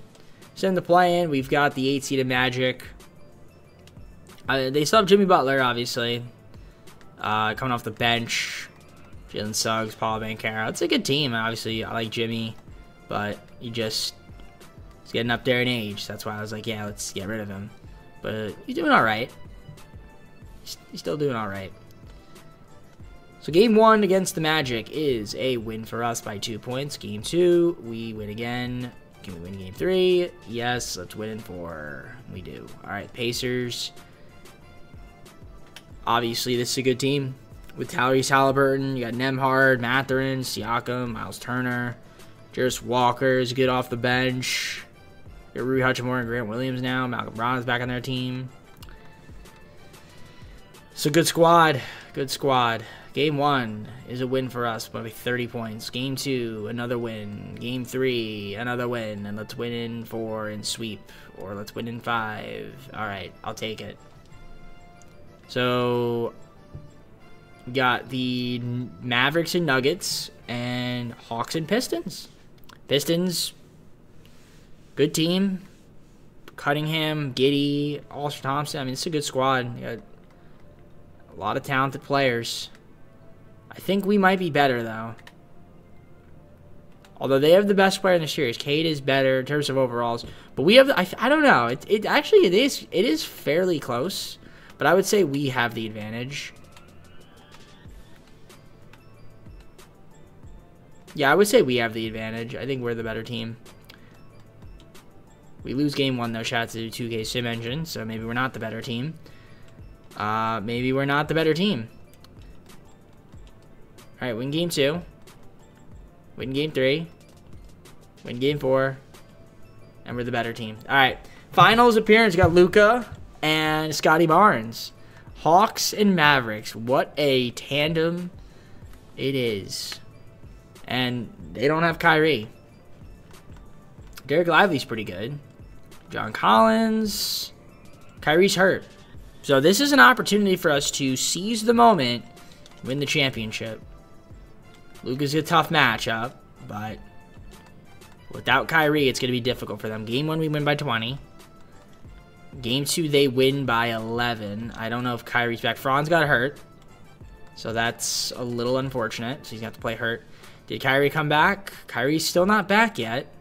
Send the play in. We've got the 8-seeded Magic. They still have Jimmy Butler, obviously. Coming off the bench. Jalen Suggs, Paul Banchero. It's a good team. Obviously, I like Jimmy. But you just... He's getting up there in age. That's why I was like, yeah, let's get rid of him. But he's doing all right. He's still doing all right. So game 1 against the Magic is a win for us by 2 points. Game 2, we win again. Can we win game 3? Yes, let's win in 4. We do. All right, Pacers. Obviously, this is a good team. With Tyrese Halliburton, you got Nembhard, Mathurin, Siakam, Miles Turner. Jarris Walker is good off the bench. You got Rui Hachimura and Grant Williams now. Malcolm Brown is back on their team. So good squad. Good squad. Game 1 is a win for us by 30 points. Game 2, another win. Game 3, another win. And let's win in 4 and sweep. Or let's win in 5. Alright, I'll take it. So, we got the Mavericks and Nuggets. And Hawks and Pistons. Pistons, good team. Cunningham, Giddey, Ulster Thompson. I mean, it's a good squad. You got a lot of talented players. I think we might be better, though. Although they have the best player in the series. Cade is better in terms of overalls. But we have, I don't know. It is fairly close. But I would say we have the advantage. Yeah, I would say we have the advantage. I think we're the better team. We lose game 1, though. Shout out to 2K Sim Engine. So maybe we're not the better team. Maybe we're not the better team. Alright, win game 2. Win game 3. Win game 4. And we're the better team. Alright, finals appearance. Got Luka and Scotty Barnes. Hawks and Mavericks. What a tandem it is. And they don't have Kyrie. Derek Lively's pretty good. John Collins. Kyrie's hurt. So this is an opportunity for us to seize the moment, win the championship. Luka's a tough matchup, but without Kyrie, it's going to be difficult for them. Game 1, we win by 20. Game 2, they win by 11. I don't know if Kyrie's back. Franz got hurt, so that's a little unfortunate. So he's going to have to play hurt. Did Kyrie come back? Kyrie's still not back yet.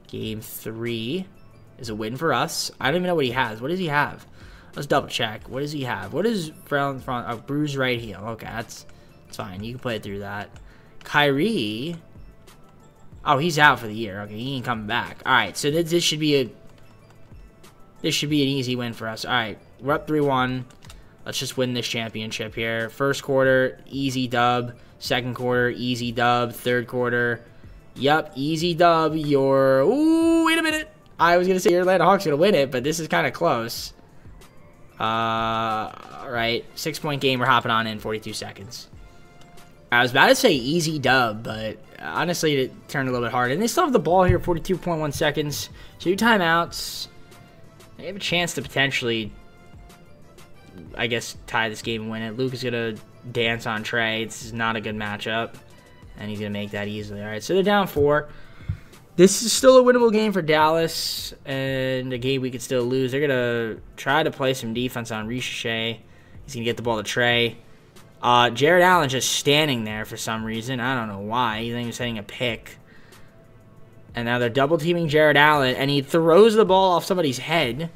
Game 3 is a win for us. I don't even know what he has. What does he have? Let's double check. What does he have? What is Franz? Oh, bruised right heel. Okay, that's fine. You can play through that. Kyrie. Oh, he's out for the year. Okay, he ain't coming back. All right, so this should be an easy win for us. All right, we're up 3-1. Let's just win this championship here. First quarter, easy dub. Second quarter, easy dub. Third quarter, yep, easy dub. Ooh, wait a minute. I was going to say your Atlanta Hawks are going to win it, but this is kind of close. All right, 6-point game. We're hopping on in 42 seconds. I was about to say easy dub, but honestly, it turned a little bit hard. And they still have the ball here, 42.1 seconds. 2 timeouts. They have a chance to potentially, I guess, tie this game and win it. Luke is going to dance on Trey. This is not a good matchup, and he's going to make that easily. All right, so they're down 4. This is still a winnable game for Dallas, and a game we could still lose. They're going to try to play some defense on Ricochet. He's going to get the ball to Trey. Jared Allen just standing there for some reason. I don't know why. He's not even setting a pick. And now they're double-teaming Jared Allen, and he throws the ball off somebody's head.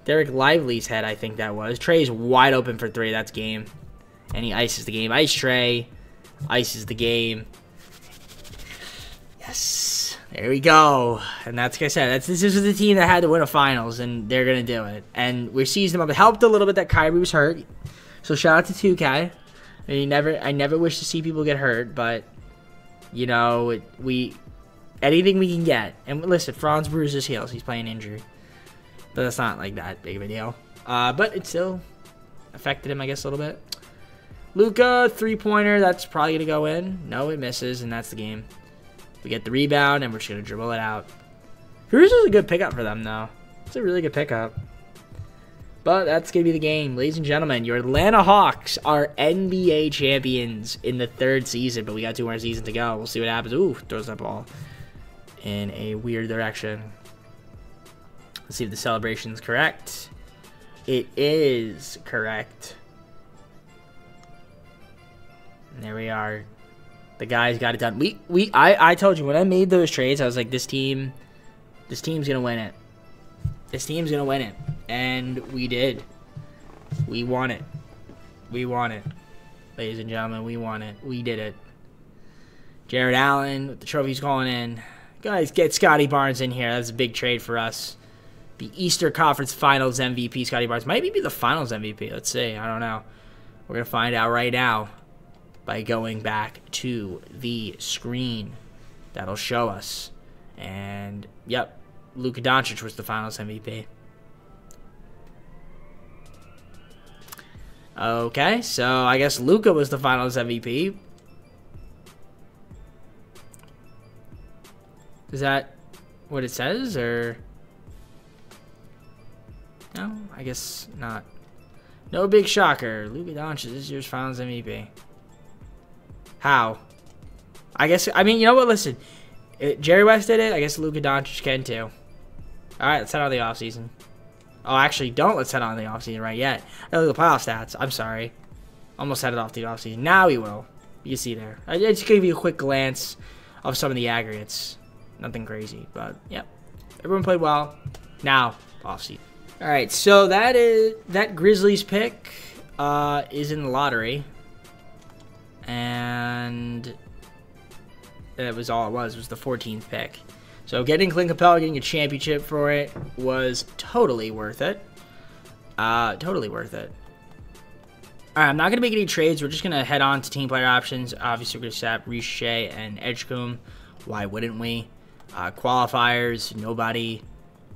Derek Lively's head, I think that was. Trey's wide open for 3. That's game. And he ices the game. Ice Trey. Ices the game. Yes. There we go. And that's like I said. This is the team that had to win a finals, and they're going to do it. And we seized them up. It helped a little bit that Kyrie was hurt. So shout out to 2K. I never wish to see people get hurt, but, you know, anything we can get. And listen, Franz bruised his heels. He's playing injury. But that's not like that big of a deal. But it still affected him, I guess, a little bit. Luka, 3-pointer. That's probably going to go in. No, it misses, and that's the game. We get the rebound, and we're just going to dribble it out. Here's a good pickup for them, though. It's a really good pickup. But that's going to be the game. Ladies and gentlemen, your Atlanta Hawks are NBA champions in the 3rd season. But we got 2 more seasons to go. We'll see what happens. Ooh, throws that ball in a weird direction. Let's see if the celebration's correct. It is correct. And there we are. The guys got it done. I told you when I made those trades, I was like, this team's going to win it. This team's going to win it. And we did. We won it. We won it. Ladies and gentlemen, we won it. We did it. Jared Allen with the trophies calling in. Guys, get Scotty Barnes in here. That's a big trade for us. The Eastern Conference Finals MVP, Scotty Barnes. Might be the Finals MVP. Let's see. I don't know. We're going to find out right now by going back to the screen. That'll show us. And, yep, Luka Doncic was the Finals MVP. Okay, so I guess Luka was the Finals MVP. Is that what it says, or? No, I guess not. No big shocker. Luka Doncic this year's Finals MVP. How? I guess, I mean, you know what? Listen, Jerry West did it. I guess Luka Doncic can too. All right, let's head on the offseason. Oh, actually, don't let's head on the offseason right yet. I look at the playoff stats. I'm sorry. Almost headed off the offseason. Now we will. You see there. I just gave you a quick glance of some of the aggregates. Nothing crazy, but yep. Everyone played well. Now, offseason. All right, so that Grizzlies pick is in the lottery. And that was all it was the 14th pick. So getting Clint Capella, getting a championship for it was totally worth it. Totally worth it. All right, I'm not going to make any trades. We're just going to head on to team player options. Obviously, we're going to set Ricochet and Edgecombe. Why wouldn't we? Qualifiers, nobody.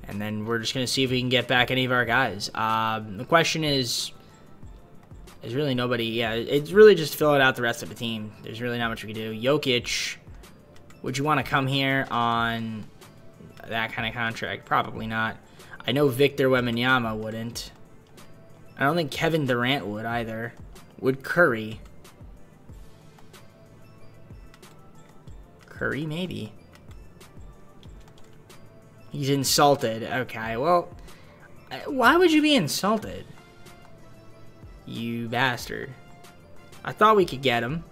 And then we're just going to see if we can get back any of our guys. The question is really nobody. Yeah, it's really just filling out the rest of the team. There's really not much we can do. Jokic. Would you want to come here on that kind of contract? Probably not. I know Victor Wembanyama wouldn't. I don't think Kevin Durant would either. Would Curry? Curry, maybe. He's insulted. Okay, well, why would you be insulted? You bastard. I thought we could get him.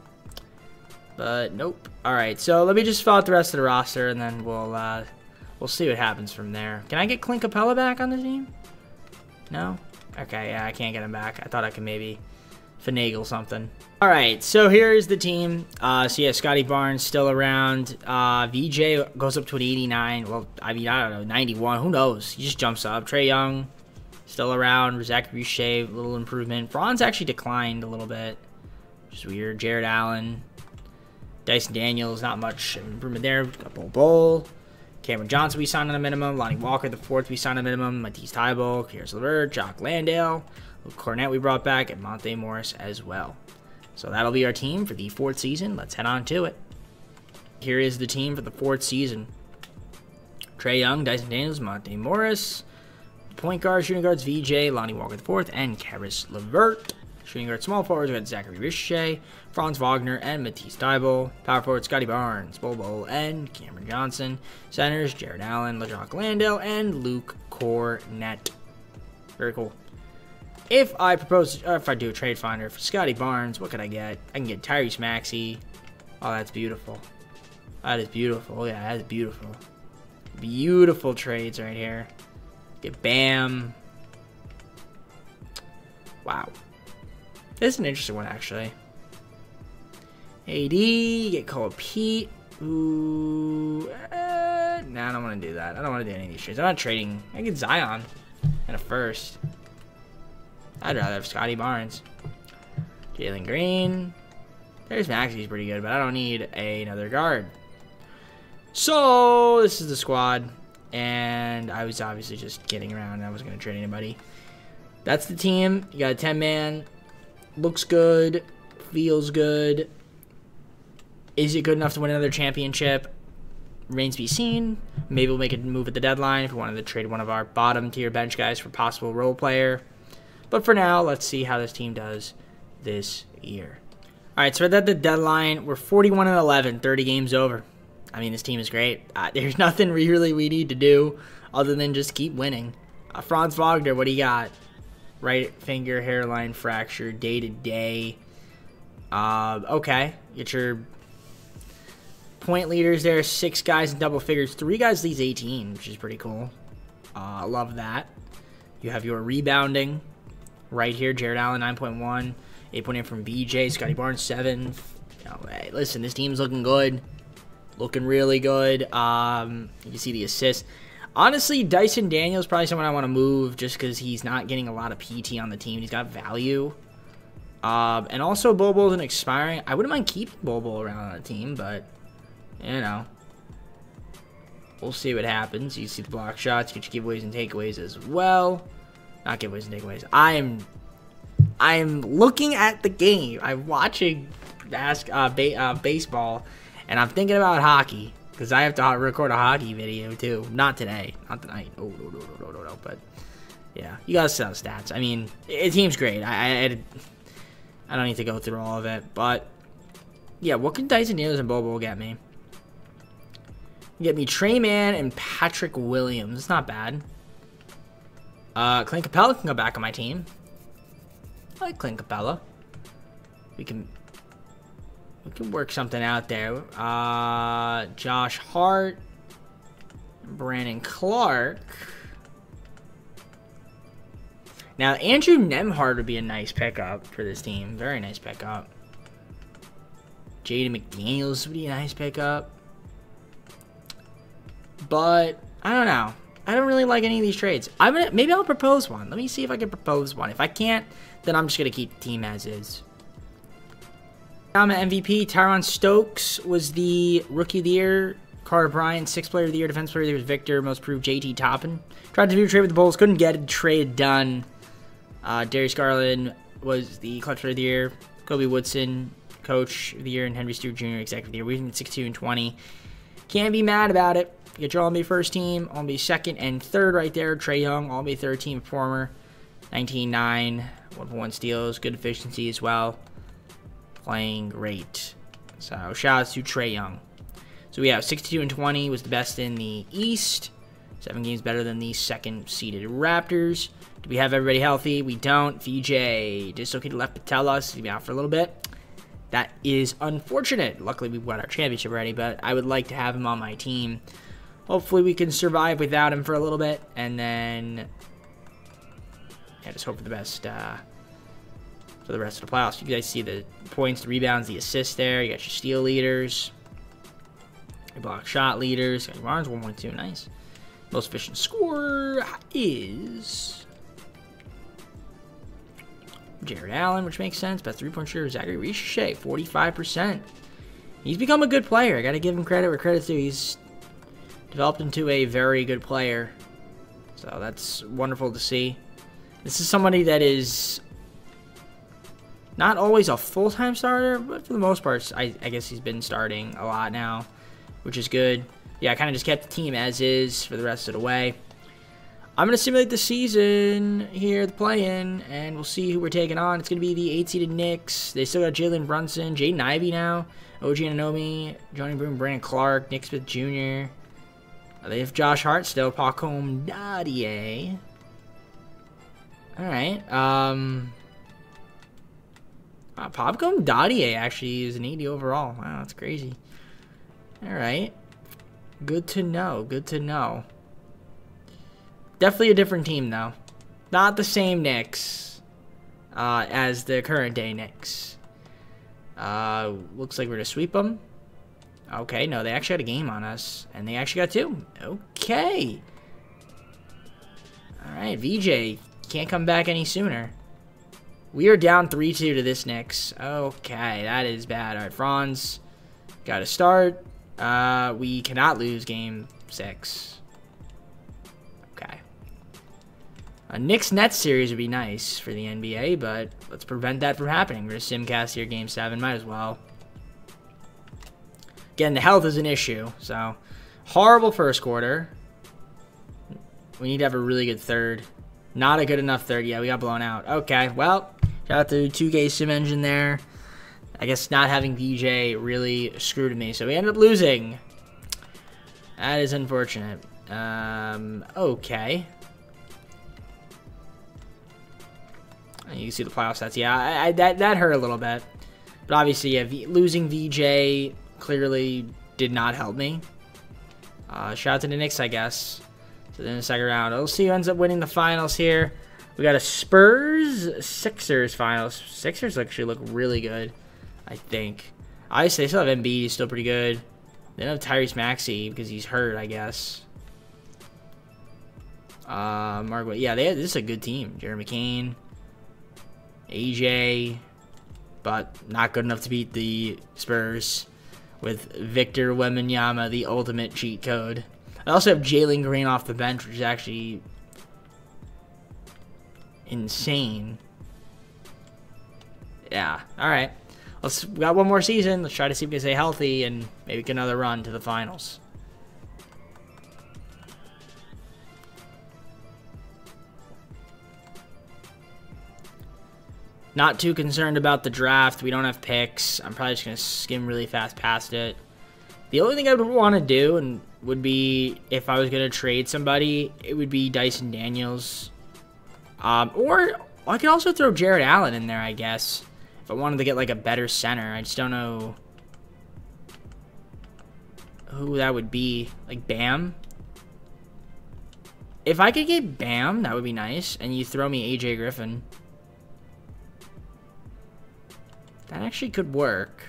But nope. All right, so let me just fill out the rest of the roster, and then we'll see what happens from there. Can I get Clint Capella back on the team? No? Okay, yeah, I can't get him back. I thought I could maybe finagle something. All right, so here's the team. So yeah, Scotty Barnes still around. VJ goes up to an 89. Well, I mean, I don't know, 91. Who knows? He just jumps up. Trae Young still around. Zach Ricochet, little improvement. Franz actually declined a little bit, which is weird. Jared Allen. Dyson Daniels, not much improvement there. Got Bol. Cameron Johnson, we signed on a minimum. Lonnie Walker, the fourth, we signed on a minimum. Matisse Thybulle, Karis LeVert, Jock Landale, Luke Cornett, we brought back, and Monte Morris as well. So that'll be our team for the 4th season. Let's head on to it. Here is the team for the 4th season. Trae Young, Dyson Daniels, Monte Morris. Point guard, shooting guards, VJ, Lonnie Walker the fourth, and Karis LeVert. Shooting guard, small forwards, we got Zachary Ricochet, Franz Wagner, and Matisse Thybulle. Power forward, Scotty Barnes, Bol, and Cameron Johnson. Centers, Jared Allen, LeJock Landale, and Luke Cornett. Very cool. If I do a trade finder for Scotty Barnes, what could I get? I can get Tyrese Maxey. Oh, that's beautiful. That is beautiful. Yeah, that is beautiful. Beautiful trades right here. Get Bam. Wow. This is an interesting one, actually. AD, get Cole Pete. Ooh. Nah, I don't want to do that. I don't want to do any of these trades. I'm not trading. I get Zion in a first. I'd rather have Scotty Barnes. Jalen Green. There's Maxey's pretty good, but I don't need another guard. So, this is the squad. And I was obviously just kidding around. And I wasn't going to trade anybody. That's the team. You got a 10-man. Looks good. Feels good. Is it good enough to win another championship? Remains to be seen. Maybe we'll make a move at the deadline if we wanted to trade one of our bottom-tier bench guys for possible role player. But for now, let's see how this team does this year. All right, so at the deadline, we're 41-11, 30 games over. I mean, this team is great. There's nothing really we need to do other than just keep winning. Franz Wagner, what do you got? Right finger hairline fracture, day-to-day. Okay. Get your point leaders there. 6 guys in double figures. 3 guys leads 18, which is pretty cool. Love that. You have your rebounding right here. Jared Allen, 9.1. 8.8 from BJ. Scotty Barnes, 7. Hey, listen, this team's looking good. Looking really good. You can see the assists. Honestly, Dyson Daniels probably someone I want to move just because he's not getting a lot of PT on the team. He's got value. And also, Bol isn't expiring. I wouldn't mind keeping Bol around on the team, but, you know. We'll see what happens. You see the block shots. Get your giveaways and takeaways as well. Not giveaways and takeaways. I'm looking at the game. I'm watching baseball, and I'm thinking about hockey. Because I have to record a hockey video, too. Not today. Not tonight. Oh, no. But, yeah. You guys see the stats. I mean, the team's great. I don't need to go through all of it. But, yeah, what can Dyson Daniels and Bol get me? Get me Trey Mann and Patrick Williams. It's not bad. Clint Capella can go back on my team. I like Clint Capella. We can work something out there. Josh Hart, Brandon Clark. Now, Andrew Nembhard would be a nice pickup for this team. Very nice pickup. Jaden McDaniels would be a nice pickup. But, I don't know. I don't really like any of these trades. Maybe I'll propose one. Let me see if I can propose one. If I can't, then I'm just going to keep the team as is. I'm an MVP. Tyron Stokes was the Rookie of the Year. Carter Bryant, 6th Player of the Year. Defense Player of the Year was Victor. Most Proved, JT Toppin. Tried to do a trade with the Bulls. Couldn't get a trade done. Darius Garland was the Clutch Player of the Year. Kobe Woodson, Coach of the Year. And Henry Stewart Jr., Executive of the Year. We've been 62 and 20. Can't be mad about it. You get your All-NBA first team. All-NBA second and third right there. Trae Young, All-NBA third team performer. 19-9. 1-for-1 steals. Good efficiency as well. Playing great. So, shout out to Trae Young. So, we have 62 and 20 was the best in the East. 7 games better than the second-seeded Raptors. Do we have everybody healthy? We don't. VJ, dislocated left patella. He's going to be out for a little bit. That is unfortunate. Luckily, we won our championship already, but I would like to have him on my team. Hopefully, we can survive without him for a little bit. And then, yeah, just hope for the best for the rest of the playoffs. You guys see the points, the rebounds, the assists there. You got your steal leaders. Your block shot leaders. Got your Barnes, 1.2. Nice. Most efficient scorer is Jared Allen, which makes sense. Best 3-point shooter, Zachary Ricochet, 45%. He's become a good player. I got to give him credit where credit's due. He's Developed into a very good player. So that's wonderful to see. This is somebody that is not always a full-time starter, but for the most part, I guess he's been starting a lot now, which is good. Yeah, I kind of just kept the team as is for the rest of the way. I'm going to simulate the season here, the play-in, and we'll see who we're taking on. It's going to be the 8-seeded Knicks. They still got Jalen Brunson, Jaden Ivey now, OG Anunoby, Johnny Broom, Brandon Clark, Nick Smith Jr. They have Josh Hart still, Pacom Dadier. Alright, Pacom Dadier actually is an 80 overall. Wow, that's crazy. Alright. Good to know, good to know. Definitely a different team, though. Not the same Knicks as the current day Knicks. Looks like we're going to sweep them. Okay, no, they actually had a game on us. And they actually got 2. Okay. Alright, VJ. Can't come back any sooner. We are down 3-2 to this Knicks. Okay, that is bad. Alright, Franz. Got to start. We cannot lose game 6. Okay. A Knicks-Nets series would be nice for the NBA, but let's prevent that from happening. We're going to simcast here game 7. Might as well. Again, the health is an issue, so horrible first quarter. We need to have a really good third. Not a good enough third. Yeah, we got blown out. Okay, well, shout out to 2K Sim Engine there. I guess not having VJ really screwed me, so we ended up losing. That is unfortunate. Okay. You can see the playoff stats. Yeah, that hurt a little bit. But obviously, yeah, losing VJ clearly did not help me. Shout out to the Knicks, I guess. So then the second round. We'll see who ends up winning the finals here. We got a Spurs-Sixers finals. Sixers actually look really good, I think. Obviously, they still have Embiid. He's still pretty good. They don't have Tyrese Maxey because he's hurt, I guess. Mark, yeah, this is a good team. Jeremy McCain, AJ, but not good enough to beat the Spurs with Victor Wembanyama, the ultimate cheat code. I also have Jalen Green off the bench, which is actually insane. Yeah, all right. We got one more season. Let's try to see if we can stay healthy and maybe get another run to the finals. Not too concerned about the draft. We don't have picks. I'm probably just going to skim really fast past it. The only thing I would want to do and would be if I was going to trade somebody, it would be Dyson Daniels. Or I could also throw Jared Allen in there, I guess. If I wanted to get like a better center. I just don't know who that would be. Like Bam. If I could get Bam, that would be nice. And you throw me AJ Griffin. That actually could work.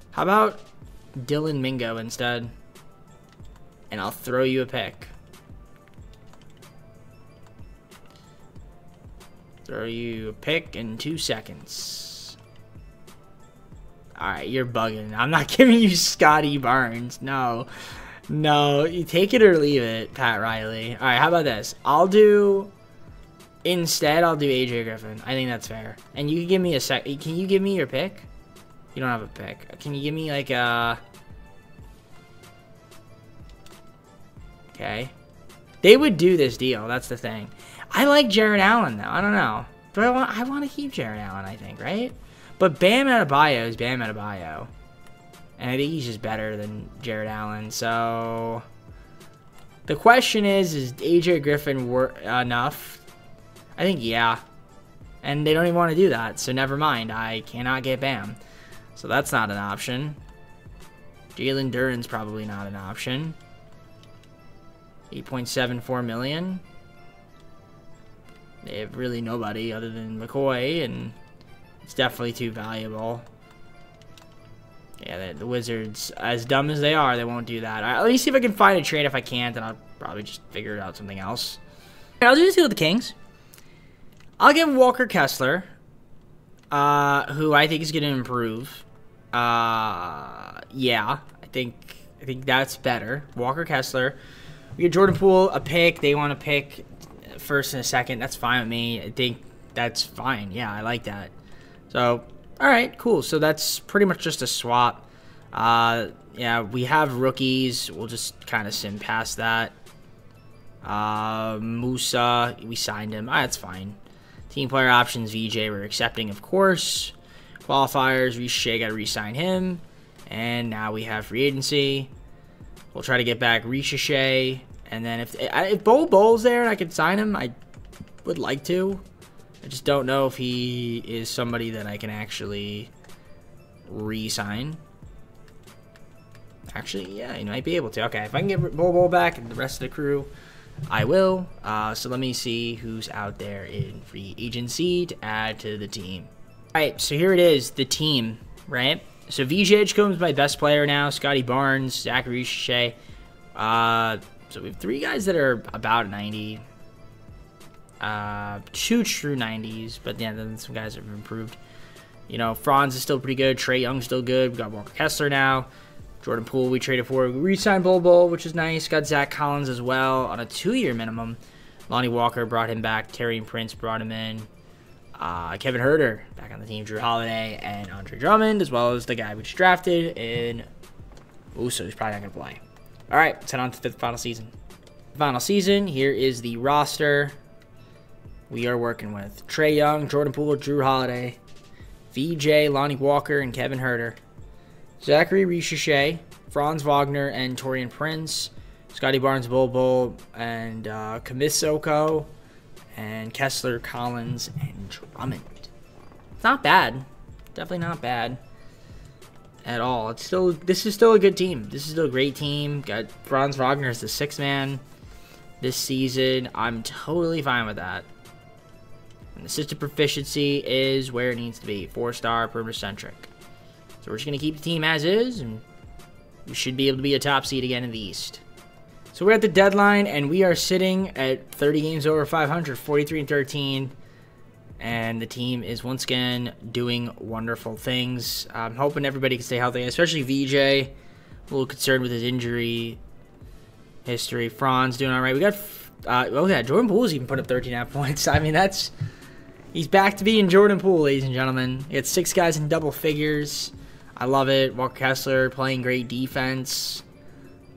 How about Dylan Mingo instead? And I'll throw you a pick. Throw you a pick in 2 seconds. Alright, you're bugging. I'm not giving you Scotty Barnes. No. No, you take it or leave it, Pat Riley. Alright, how about this? Instead, I'll do AJ Griffin. I think that's fair. And you can give me a sec. Can you give me your pick? You don't have a pick. Can you give me like a... Okay. They would do this deal. That's the thing. I like Jared Allen, though. I don't know. Do I want to keep Jared Allen, I think, right? But Bam Adebayo is Bam Adebayo. And I think he's just better than Jared Allen. So... The question is AJ Griffin enough? I think, yeah. And they don't even want to do that, so never mind. I cannot get Bam. So that's not an option. Jalen Duren's probably not an option. 8.74 million. They have really nobody other than McCoy, and it's definitely too valuable. Yeah, the Wizards, as dumb as they are, they won't do that. Let me see if I can find a trade. If I can't, then I'll probably just figure out something else. I'll do this deal with the Kings. I'll give Walker Kessler, who I think is going to improve. Yeah, I think I think that's better. Walker Kessler. We get Jordan Poole a pick. They want to pick first and a second. That's fine with me. I think that's fine. Yeah, I like that. So, all right, cool. So that's pretty much just a swap. Yeah, we have rookies. We'll just kind of sim past that. Musa, we signed him. That's fine. Team player options, VJ, we're accepting, of course. Qualifiers, Riche, got to re-sign him. And now we have free agency. We'll try to get back Riche. And then if Bol there and I could sign him, I would like to. I just don't know if he is somebody that I can actually re-sign. Actually, yeah, you might be able to. Okay, if I can get Bol back and the rest of the crew, I will. So let me see who's out there in free agency to add to the team. All right, so here it is, the team, right? So VJ Edgecombe's my best player now. Scotty Barnes, Zachary Riche. So we have 3 guys that are about 90. 2 true 90s, but yeah, then some guys have improved. You know, Franz is still pretty good. Trae Young's still good. We got Walker Kessler now. Jordan Poole we traded for. We re-signed Bol, which is nice. Got Zach Collins as well on a 2-year minimum. Lonnie Walker brought him back. Terry Prince brought him in. Kevin Huerter back on the team. Drew Holiday and Andre Drummond, as well as the guy we just drafted in Uso, who's probably not going to play. All right, let's head on to the final season. Final season, here is the roster we are working with. Trae Young, Jordan Poole, Drew Holiday, VJ, Lonnie Walker, and Kevin Huerter. Zachary Riche, Franz Wagner, and Torian Prince. Scotty Barnes, Bol, and Kamisoko, and Kessler, Collins, and Drummond. It's not bad. Definitely not bad at all. This is still a good team. This is still a great team. Got Franz Wagner as the 6th man this season. I'm totally fine with that. And the system proficiency is where it needs to be. 4-star, perimeter centric. So we're just going to keep the team as is, and we should be able to be a top seed again in the East. So we're at the deadline, and we are sitting at 30 games over 500, 43-13. And the team is once again doing wonderful things. I'm hoping everybody can stay healthy, especially VJ. A little concerned with his injury history. Franz doing all right. We got, oh yeah, Jordan Poole's even put up 13.5 points. I mean, he's back to being Jordan Poole, ladies and gentlemen. He had 6 guys in double figures. I love it. Walker Kessler playing great defense.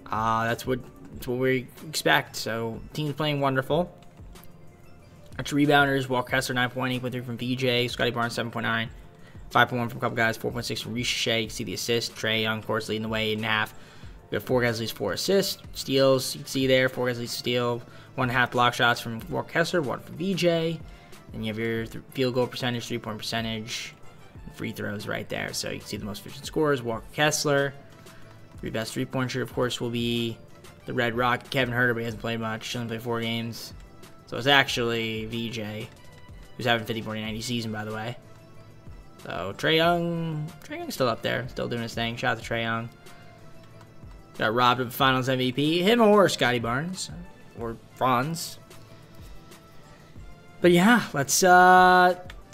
That's what we expect. So team's playing wonderful. Our rebounders: Walker Kessler 9.8, 8.3 from VJ, Scotty Barnes 7.9, 5.1 from a couple guys, 4.6 from Riche. You can see the assist. Trae Young, of course, leading the way 8.5. We have 4 guys leads 4 assists, steals. You can see there 4 guys leads steal, 1.5 block shots from Walker Kessler, 1 from VJ. Then you have your field goal percentage, 3-point percentage, and free throws right there. So you can see the most efficient scorers: Walker Kessler. 3 best 3-point shooter, of course, will be the Red Rock, Kevin Huerter, but he hasn't played much. He's only played 4 games. So it's actually VJ, who's having 50-40-90 season, by the way. So Trae Young's still up there, still doing his thing. Shout out to Trae Young. Got robbed of Finals MVP, him or Scotty Barnes, or Franz. But yeah, let's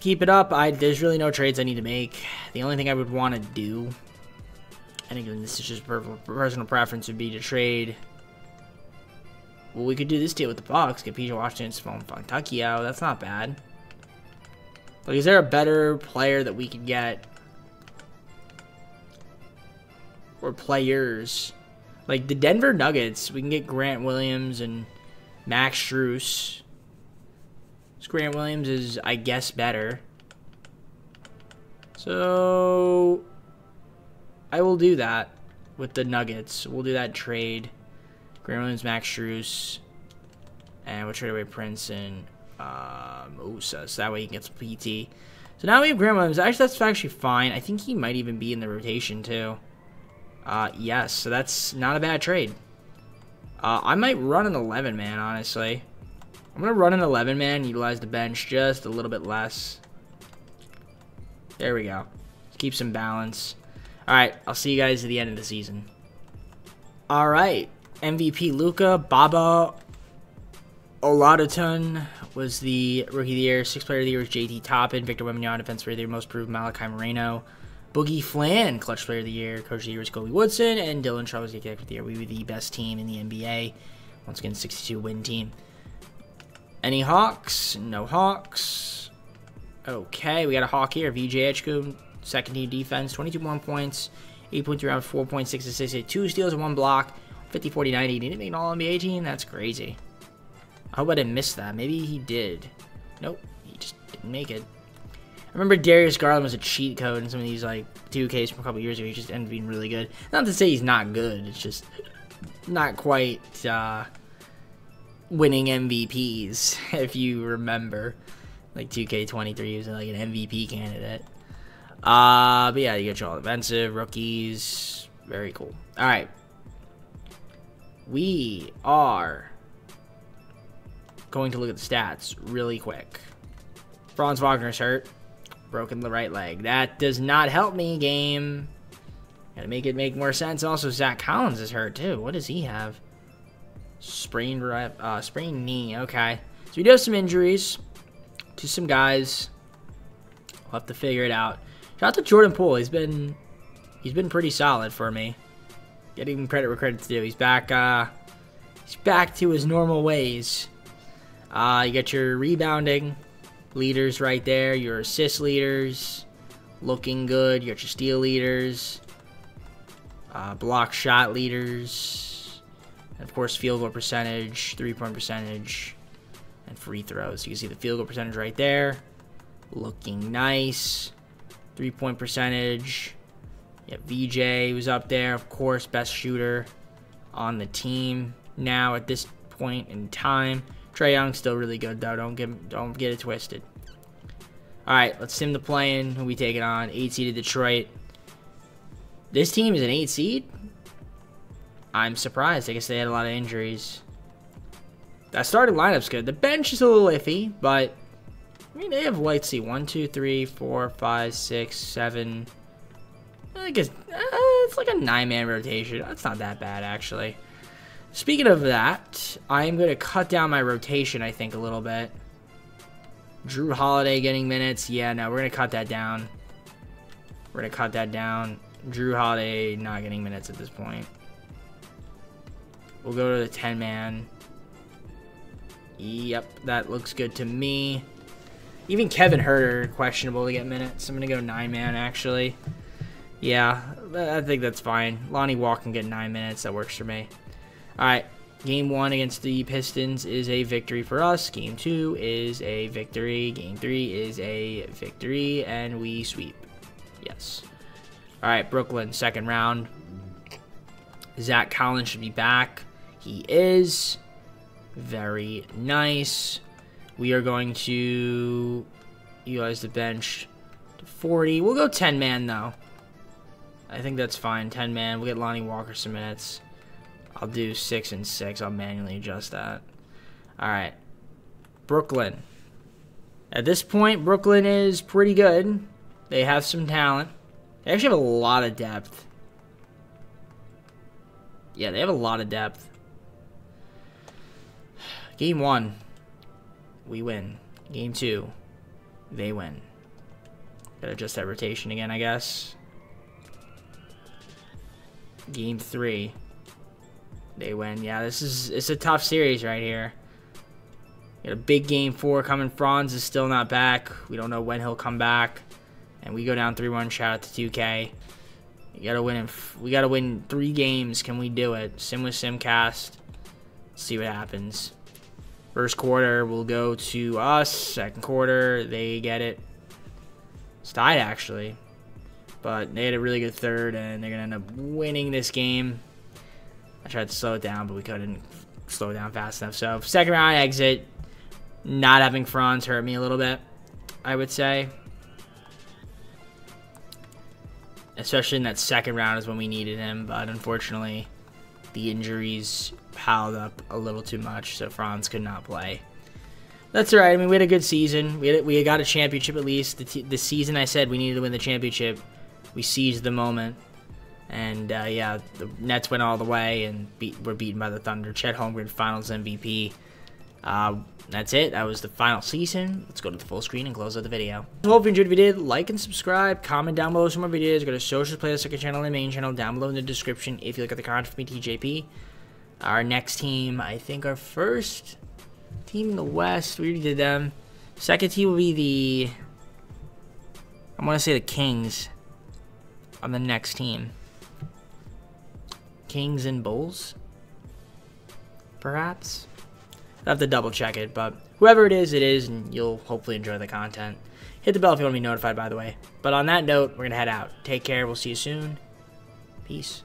keep it up. There's really no trades I need to make. The only thing I would want to do, and again, this is just personal preference, would be to trade. Well, we could do this deal with the Bucks. Get PJ Washington's phone Kentucky out. That's not bad. Like, is there a better player that we could get? Or players? Like, the Denver Nuggets, we can get Grant Williams and Max Strus. Grant Williams is, I guess, better. So I will do that with the Nuggets. We'll do that trade. Grant Williams, Max Strus, and we'll trade away Prince and Musa, so that way he gets PT. So now we have Grant Williams. Actually, that's actually fine. I think he might even be in the rotation too. Yes, so that's not a bad trade. I might run an 11-man, honestly. I'm going to run an 11-man, utilize the bench just a little bit less. There we go. Keep some balance. All right, I'll see you guys at the end of the season. All right. MVP Luka, Baba Olajuwon was the Rookie of the Year. 6th Player of the Year was JT Toppin. Victor Wembanyama, Defensive Player of the Year, Most Improved, Malachi Moreno. Boogie Flan, Clutch Player of the Year. Coach of the Year was Kobe Woodson. And Dylan Shaw was the Kicker of the Year. We were the best team in the NBA. Once again, 62-win team. Any Hawks? No Hawks. Okay, we got a Hawk here. VJ Edgecombe, second team defense. 22 points. 8.3 rounds, 4.6 assists. 2 steals and 1 block. 50, 40, 90. He didn't make an All-NBA team? That's crazy. I hope I didn't miss that. Maybe he did. Nope, he just didn't make it. I remember Darius Garland was a cheat code in some of these like 2Ks from a couple years ago. He just ended up being really good. Not to say he's not good. It's just not quite winning MVPs, if you remember. Like 2K23, he was like an MVP candidate. But yeah, you get your all defensive rookies. Very cool. All right, we are going to look at the stats really quick. Franz Wagner's hurt. Broken the right leg. That does not help me, game. Gotta make it make more sense. Also, Zach Collins is hurt, too. What does he have? Sprained knee. Okay. So we do have some injuries to some guys. We'll have to figure it out. Shout out to Jordan Poole. He's been pretty solid for me. Getting credit where credit's due. He's back to his normal ways. You got your rebounding leaders right there, your assist leaders looking good. You got your steal leaders, block shot leaders, and of course field goal percentage, 3-point percentage, and free throws. You can see the field goal percentage right there, looking nice. 3-point percentage. Yeah, VJ was up there, of course, best shooter on the team now at this point in time. Trae Young's still really good though. Don't get it twisted. All right, let's sim the play-in. Who we taking on? 8 seeded Detroit. This team is an 8 seed. I'm surprised. I guess they had a lot of injuries. That starting lineup's good. The bench is a little iffy, but I mean they have, let's see, 1, 2, 3, 4, 5, 6, 7. I guess it's like a 9-man rotation. That's not that bad actually. Speaking of that, I'm going to cut down my rotation, I think, a little bit. Drew Holiday getting minutes. Yeah, no, we're going to cut that down. We're going to cut that down. Drew Holiday not getting minutes at this point. We'll go to the 10-man. Yep, that looks good to me. Even Kevin Huerter, questionable to get minutes. I'm going to go 9-man, actually. Yeah, I think that's fine. Lonnie Walker can get 9 minutes. That works for me. All right, game 1 against the Pistons is a victory for us. Game 2 is a victory. Game 3 is a victory, and we sweep. Yes. All right, Brooklyn, second round. Zach Collins should be back. He is. Very nice. We are going to utilize the bench to 40. We'll go 10-man, though. I think that's fine. 10-man. We'll get Lonnie Walker some minutes. I'll do 6 and 6. I'll manually adjust that. All right. Brooklyn. At this point, Brooklyn is pretty good. They have some talent. They actually have a lot of depth. Yeah, they have a lot of depth. Game 1, we win. Game 2, they win. Gotta adjust that rotation again, I guess. Game 3. They win. Yeah, it's a tough series right here. Got a big game 4 coming. Franz is still not back. We don't know when he'll come back. And we go down 3-1. Shout out to 2K. We gotta win 3 games. Can we do it? Sim with Simcast. See what happens. First quarter will go to us. Second quarter, they get it. It's tied actually. But they had a really good third, and they're gonna end up winning this game. I tried to slow it down, but we couldn't slow it down fast enough. So, second round exit. Not having Franz hurt me a little bit, I would say. Especially in that second round is when we needed him. But unfortunately, the injuries piled up a little too much, so Franz could not play. That's all right. I mean, we had a good season. We got a championship at least. The season I said we needed to win the championship, we seized the moment. And, yeah, the Nets went all the way and were beaten by the Thunder. Chet Holmgren, Finals MVP. That's it. That was the final season. Let's go to the full screen and close out the video. Hope you enjoyed the video. Like and subscribe. Comment down below some more videos. Go to socials, playlist, second channel, and main channel down below in the description if you look at the content for me, TJP. Our next team, I think our first team in the West, we already did them. Second team will be the, I want to say the Kings on the next team. Kings and Bulls, perhaps? I have to double check it, but whoever it is, and you'll hopefully enjoy the content. Hit the bell if you want to be notified, by the way. But on that note, we're going to head out. Take care. We'll see you soon. Peace.